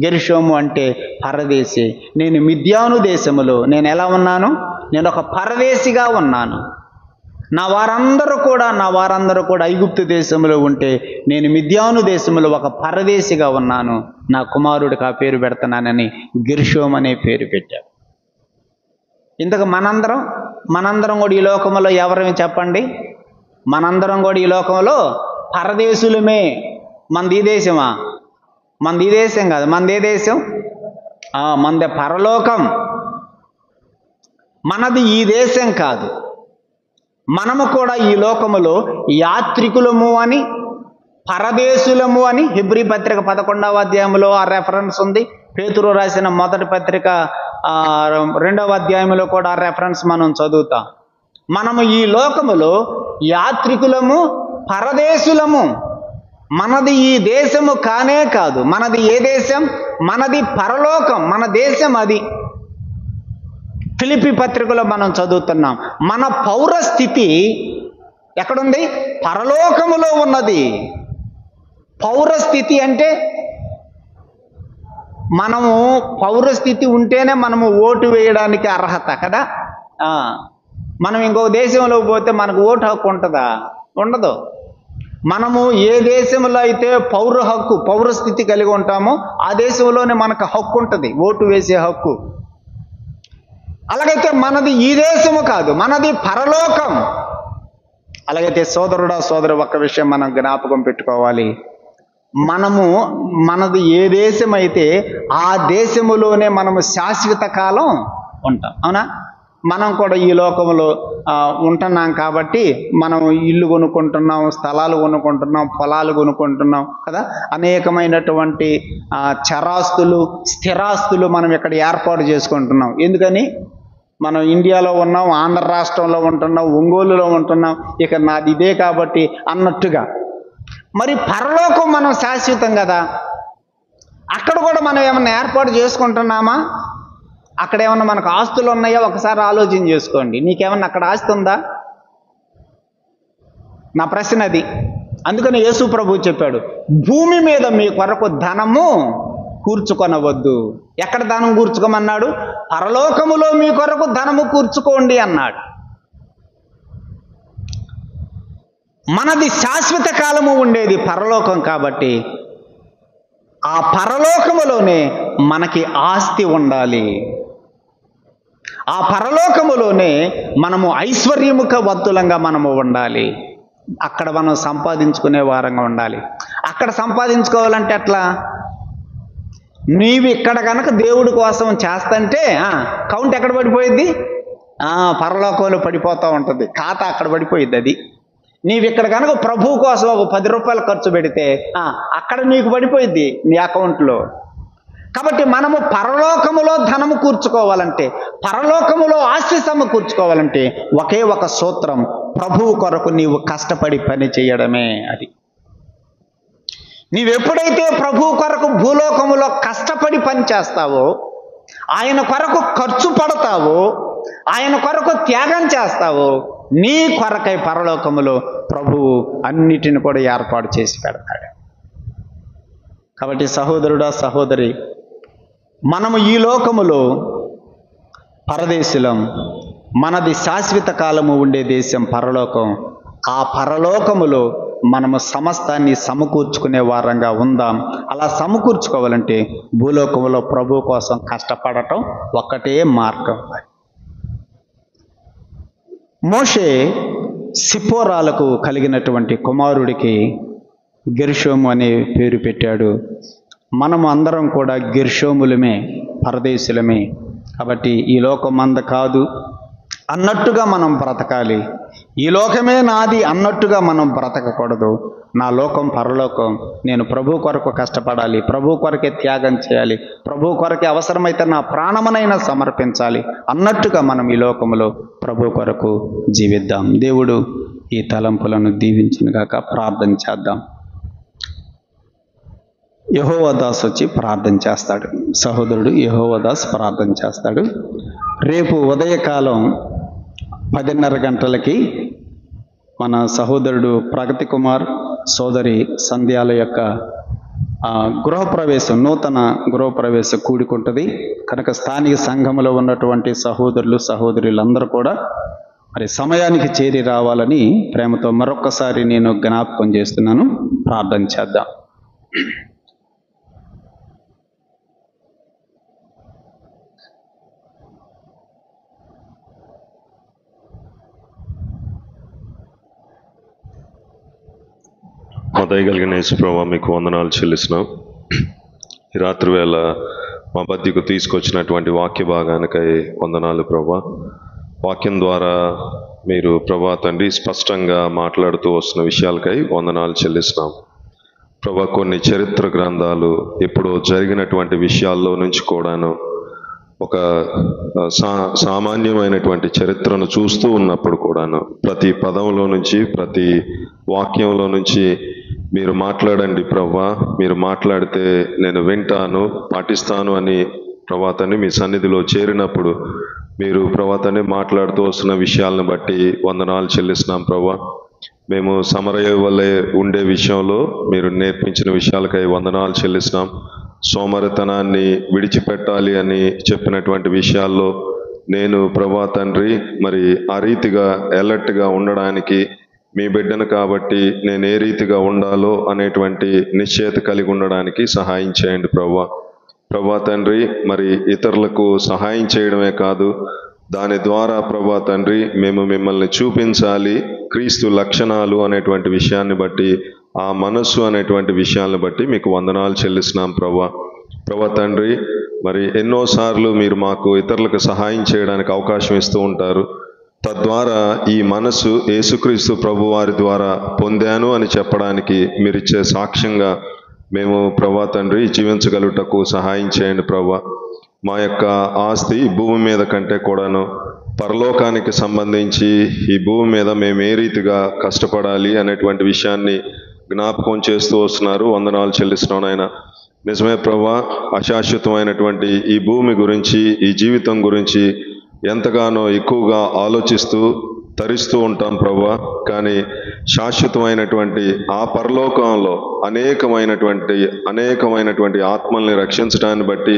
గెర్షోము అంటే పరదేశి. నేను మిద్యాను దేశములో నేను ఎలా ఉన్నాను? నేను ఒక పరదేశిగా ఉన్నాను. నా వారందరూ కూడా ఐగుప్తు దేశంలో ఉంటే నేను మిద్యాను దేశంలో ఒక పరదేశిగా ఉన్నాను. నా కుమారుడికి ఆ పేరు పెడుతున్నానని గెర్షోము అనే పేరు పెట్టాడు. ఇంతకు మనందరం కూడా ఈ లోకంలో ఎవరేమి చెప్పండి? మనందరం కూడా ఈ లోకంలో పరదేశులమే. మనది ఈ దేశమా? మనది ఈ దేశం కాదు. మనది ఏ దేశం? మనది పరలోకం. మనది ఈ దేశం కాదు. మనము కూడా ఈ లోకములో యాత్రికులము అని, పరదేశులము అని హెబ్రీ పత్రిక 11వ అధ్యాయంలో ఆ రెఫరెన్స్ ఉంది. పేతురు రాసిన మొదటి పత్రిక 2వ అధ్యాయంలో కూడా ఆ రెఫరెన్స్ మనం చదువుతాం. మనము ఈ లోకములో యాత్రికులము, పరదేశులము. మనది ఈ దేశము కానే కాదు. మనది ఏ దేశం? మనది పరలోకం. మన దేశం అది. ఫిలిప్పీ పత్రికలో మనం చదువుతున్నాం. మన పౌరస్థితి ఎక్కడుంది? పరలోకములో ఉన్నది. పౌరస్థితి అంటే మనము పౌరస్థితి ఉంటేనే మనము ఓటు వేయడానికి అర్హత కదా. మనం ఇంకో దేశంలో పోతే మనకు ఓటు హక్కు ఉంటుందా? ఉండదు. మనము ఏ దేశంలో అయితే పౌరస్థితి కలిగి ఉంటామో ఆ దేశంలోనే మనకు హక్కు ఉంటుంది, ఓటు వేసే హక్కు. అలాగైతే మనది ఈ దేశము కాదు, మనది పరలోకం. అలాగైతే సోదరుడా సోదరు, ఒక్క విషయం మనం జ్ఞాపకం పెట్టుకోవాలి. మనది ఏ దేశం అయితే ఆ దేశములోనే మనము శాశ్వత కాలం ఉంటాం. అవునా? మనం కూడా ఈ లోకంలో ఉంటున్నాం కాబట్టి మనం ఇల్లు కొనుక్కుంటున్నాం, స్థలాలు కొనుక్కుంటున్నాం, పొలాలు కొనుక్కుంటున్నాం కదా. అనేకమైనటువంటి చరాస్తులు, స్థిరాస్తులు మనం ఇక్కడ ఏర్పాటు చేసుకుంటున్నాం. ఎందుకని? మనం ఇండియాలో ఉన్నాం, ఆంధ్ర రాష్ట్రంలో ఉంటున్నాం, ఒంగోలులో ఉంటున్నాం, ఇక నాది ఇదే కాబట్టి అన్నట్టుగా. మరి పరలోకం మనం శాశ్వతం కదా. అక్కడ కూడా మనం ఏమన్నా ఏర్పాటు చేసుకుంటున్నామా? అక్కడ ఏమన్నా మనకు ఆస్తులు ఉన్నాయా? ఒకసారి ఆలోచన చేసుకోండి. నీకేమన్నా అక్కడ ఆస్తి ఉందా? నా ప్రశ్న అది. అందుకని యేసు ప్రభు చెప్పాడు, భూమి మీద మీ కొరకు ధనము కూర్చుకొనవద్దు. ఎక్కడ ధనం కూర్చుకోమన్నాడు? పరలోకములో మీ కొరకు ధనము కూర్చుకోండి అన్నాడు. మనది శాశ్వత కాలము ఉండేది పరలోకం కాబట్టి ఆ పరలోకములోనే మనకి ఆస్తి ఉండాలి. ఆ పరలోకములోనే మనము ఐశ్వర్యముఖవంతులంగా మనము ఉండాలి. అక్కడ మనం సంపాదించుకునే వారంగా ఉండాలి. అక్కడ సంపాదించుకోవాలంటే ఎట్లా? నీవు ఇక్కడ కనుక దేవుడి కోసం చేస్తంటే కౌంట్ ఎక్కడ పడిపోయిద్ది? పరలోకంలో పడిపోతూ ఉంటుంది. ఖాతా అక్కడ పడిపోయిద్ది. అది నీవు ఇక్కడ కనుక ప్రభు కోసం ఒక 10 రూపాయలు ఖర్చు పెడితే అక్కడ నీకు పడిపోయిద్ది నీ అకౌంట్లో. కాబట్టి మనము పరలోకములో ధనము కూర్చుకోవాలంటే, పరలోకములో ఆస్తి సమకూర్చుకోవాలంటే ఒకే ఒక సూత్రం, ప్రభువు కొరకు నీవు కష్టపడి పని చేయడమే. అది నీవెప్పుడైతే ప్రభువు కొరకు భూలోకములో కష్టపడి పని చేస్తావో, ఆయన కొరకు ఖర్చు పడతావో, ఆయన కొరకు త్యాగం చేస్తావో, నీ కొరకై పరలోకములో ప్రభువు అన్నిటిని కూడా ఏర్పాటు చేసి పెడతాడు. కాబట్టి సహోదరుడా సహోదరి, మనము ఈ లోకములో పరదేశులం. మనది శాశ్వత కాలము ఉండే దేశం పరలోకం. ఆ పరలోకములో మనము సమస్తాన్ని సమకూర్చుకునే వారంగా ఉందాం. అలా సమకూర్చుకోవాలంటే భూలోకంలో ప్రభు కోసం కష్టపడటం ఒక్కటే మార్గం. మోషే సిప్పోరాలకు కలిగినటువంటి కుమారుడికి గెర్షోము అనే పేరు పెట్టాడు. మనము అందరం కూడా గెర్షోములమే, పరదేశులమే. కాబట్టి ఈ లోకం మంద కాదు అన్నట్టుగా మనం బ్రతకాలి. ఈ లోకమే నాది అన్నట్టుగా మనం బ్రతకకూడదు. నా లోకం పరలోకం, నేను ప్రభు కొరకు కష్టపడాలి, ప్రభు కొరకే త్యాగం చేయాలి, ప్రభు కొరకే అవసరమైతే నా ప్రాణమునైనా సమర్పించాలి అన్నట్టుగా మనం ఈ లోకంలో ప్రభు కొరకు జీవిద్దాం. దేవుడు ఈ తలంపులను దీవించునుగాక. ప్రార్థన చేద్దాం. యెహోవా దాస్ వచ్చి ప్రార్థన చేస్తాడు. సహోదరుడు యెహోవా దాస్ ప్రార్థన చేస్తాడు. రేపు ఉదయకాలం 10:30 గంటలకి మన సహోదరుడు ప్రగతి కుమార్, సోదరి సంధ్యాల యొక్క గృహప్రవేశం, నూతన గృహప్రవేశ కూడుకుంటుంది కనుక స్థానిక సంఘంలో ఉన్నటువంటి సహోదరులు సహోదరులందరూ కూడా మరి సమయానికి చేరి రావాలని ప్రేమతో మరొక్కసారి నేను జ్ఞాపకం చేస్తున్నాను. ప్రార్థన చేద్దాం. మా దయగలిగిన యేసు ప్రభువా, మీకు వందనాలు చెల్లిస్తున్నాం. ఈ రాత్రి వేళ మా మధ్యకు తీసుకొచ్చినటువంటి వాక్య భాగానికై వందనాలు ప్రభువా. వాక్యం ద్వారా మీరు ప్రభువా తండ్రి స్పష్టంగా మాట్లాడుతూ వస్తున్న విషయాలకై వందనాలు చెల్లిస్తున్నాం ప్రభువా. కొన్ని చరిత్ర గ్రంథాలు ఎప్పుడో జరిగినటువంటి విషయాల్లో నుంచి కూడాను ఒక సామాన్యమైనటువంటి చరిత్రను చూస్తూ ఉన్నప్పుడు కూడాను ప్రతి పదంలో నుంచి, ప్రతి వాక్యంలో నుంచి మీరు మాట్లాడండి ప్రభువా, మీరు మాట్లాడితే నేను వింటాను, పాటిస్తాను అని ప్రభువాతని మీ సన్నిధిలో చేరినప్పుడు మీరు ప్రభువాతని మాట్లాడుతూ వస్తున్న విషయాలను బట్టి వందనాలు చెల్లిస్తున్నాం ప్రభువా. మేము సమరయ వల్లే ఉండే విషయంలో మీరు నేర్పించిన విషయాలకై వందనాలు చెల్లిస్తున్నాం. సోమరితనాన్ని విడిచిపెట్టాలి అని చెప్పినటువంటి విషయాల్లో నేను ప్రభువా తండ్రి మరి ఆ రీతిగా అలర్ట్గా ఉండడానికి, మీ బిడ్డను కాబట్టి నేను ఏ రీతిగా ఉండాలో అనేటువంటి నిశ్చయత కలిగి ఉండడానికి సహాయం చేయండి ప్రభువా. ప్రభువా తండ్రి మరి ఇతరులకు సహాయం చేయడమే కాదు, దాని ద్వారా ప్రభువా తండ్రి మేము మిమ్మల్ని చూపించాలి, క్రీస్తు లక్షణాలు అనేటువంటి విషయాన్ని బట్టి, ఆ మనస్సు అనేటువంటి విషయాలను బట్టి మీకు వందనాలు చెల్లిస్తున్నాం ప్రభువా. ప్రభువా తండ్రి మరి ఎన్నోసార్లు మీరు మాకు ఇతరులకు సహాయం చేయడానికి అవకాశం ఇస్తూ ఉంటారు. తద్వారా ఈ మనసు యేసుక్రీస్తు ప్రభు వారి ద్వారా పొందాను అని చెప్పడానికి మీరిచ్చే సాక్ష్యంగా మేము ప్రభువా తండ్రి జీవించగలుగుటకు సహాయం చేయండి ప్రభువా. మా యొక్క ఆస్తి భూమి మీద కంటే కూడాను పరలోకానికి సంబంధించి ఈ భూమి మీద మేము ఏ రీతిగా కష్టపడాలి అనేటువంటి విషయాన్ని జ్ఞాపకం చేస్తూ వస్తున్నారు. వందనాలు చెల్లిస్తున్నాను ఆయన. నిజమే ప్రభువా, అశాశ్వతమైనటువంటి ఈ భూమి గురించి, ఈ జీవితం గురించి ఎంతగానో ఎక్కువగా ఆలోచిస్తూ తరిస్తూ ఉంటాం ప్రభువా. కానీ శాశ్వతమైనటువంటి ఆ పరలోకంలో అనేకమైనటువంటి ఆత్మల్ని రక్షించడాన్ని బట్టి,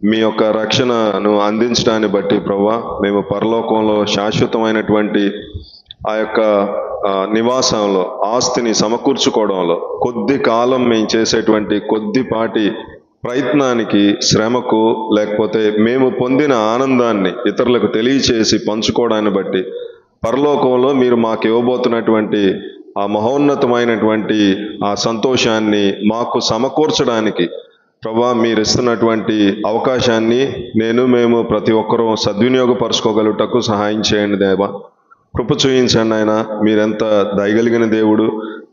మీ యొక్క రక్షణను అందించడాన్ని బట్టి ప్రభువా, మేము పరలోకంలో శాశ్వతమైనటువంటి ఆ యొక్క నివాసంలో ఆస్తిని సమకూర్చుకోవడంలో కొద్ది కాలం మేము చేసేటువంటి కొద్దిపాటి ప్రయత్నానికి, శ్రమకు, లేకపోతే మేము పొందిన ఆనందాన్ని ఇతరులకు తెలియచేసి పంచుకోవడాన్ని బట్టి పరలోకంలో మీరు మాకు ఇవ్వబోతున్నటువంటి ఆ మహోన్నతమైనటువంటి ఆ సంతోషాన్ని మాకు సమకూర్చడానికి ప్రభువా మీరు ఇస్తున్నటువంటి అవకాశాన్ని మేము ప్రతి ఒక్కరూ సద్వినియోగపరచుకోగలుగుటకు సహాయం చేయండి దేవా. కృప చూయించండి ఆయన. మీరెంత దయగలిగిన దేవుడు,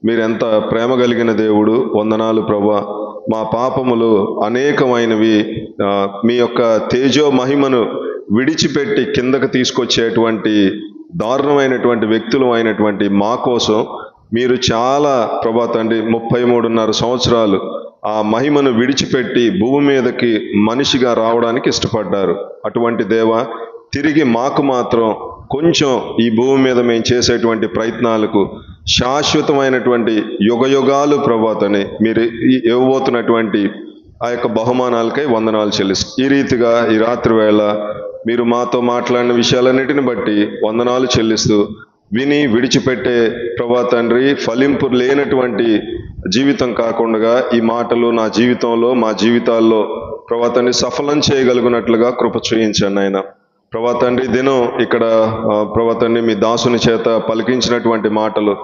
మీరెంత ప్రేమ కలిగిన దేవుడు. వందనాలు ప్రభువా. మా పాపములు అనేకమైనవి, మీ యొక్క తేజో మహిమను విడిచిపెట్టి కిందకు తీసుకొచ్చేటువంటి దారుణమైనటువంటి వ్యక్తులు అయినటువంటి మా కోసం మీరు చాలా ప్రభువా తండ్రి 33.5 సంవత్సరాలు ఆ మహిమను విడిచిపెట్టి భూమి మీదకి మనిషిగా రావడానికి ఇష్టపడ్డారు. అటువంటి దేవా, తిరిగి మాకు మాత్రం కొంచెం ఈ భూమి మీద మేము చేసేటువంటి ప్రయత్నాలకు శాశ్వతమైనటువంటి యుగయుగాలు ప్రభువాతని మీరు ఇవ్వబోతున్నటువంటి ఆ యొక్క బహుమానాలకై వందనాలు చెల్లిస్తాం. ఈ రీతిగా ఈ రాత్రి వేళ మీరు మాతో మాట్లాడిన విషయాలన్నిటిని బట్టి వందనాలు చెల్లిస్తూ విని విడిచిపెట్టే ప్రభా తండ్రి ఫలింపు లేనటువంటి జీవితం కాకుండా ఈ మాటలు నా జీవితంలో మా జీవితాల్లో ప్రభా తండ్రి సఫలం చేయగలిగినట్లుగా కృప చూయించండి ఆయన. ప్రభా తండ్రి దినం ఇక్కడ ప్రభా తండ్రి మీ దాసుని చేత పలికించినటువంటి మాటలు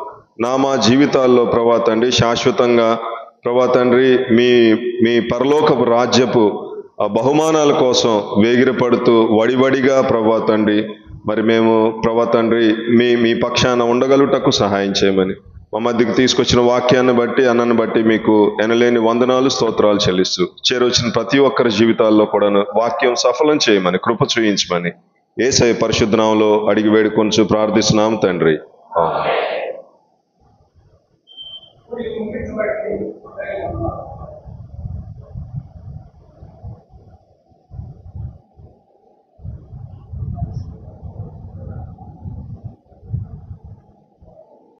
మా జీవితాల్లో ప్రభా తండ్రి శాశ్వతంగా ప్రభా తండ్రి మీ పరలోకపు రాజ్యపు బహుమానాల కోసం వేగిరపడుతూ వడివడిగా ప్రభా తండ్రి మరి మేము ప్రభా తండ్రి మీ పక్షాన ఉండగలుగుటకు సహాయం చేయమని మా మధ్యకు తీసుకొచ్చిన వాక్యాన్ని బట్టి అన్నను బట్టి మీకు ఎనలేని వందనాలు స్తోత్రాలు చెల్లిస్తూ చేరొచ్చిన ప్రతి ఒక్కరి జీవితాల్లో కూడా వాక్యం సఫలం చేయమని కృప చూయించమని యేసయ్య పరిశుద్ధ నామములో అడిగి వేడుకొంచు ప్రార్థిస్తున్నాం తండ్రి. ఆమేన్.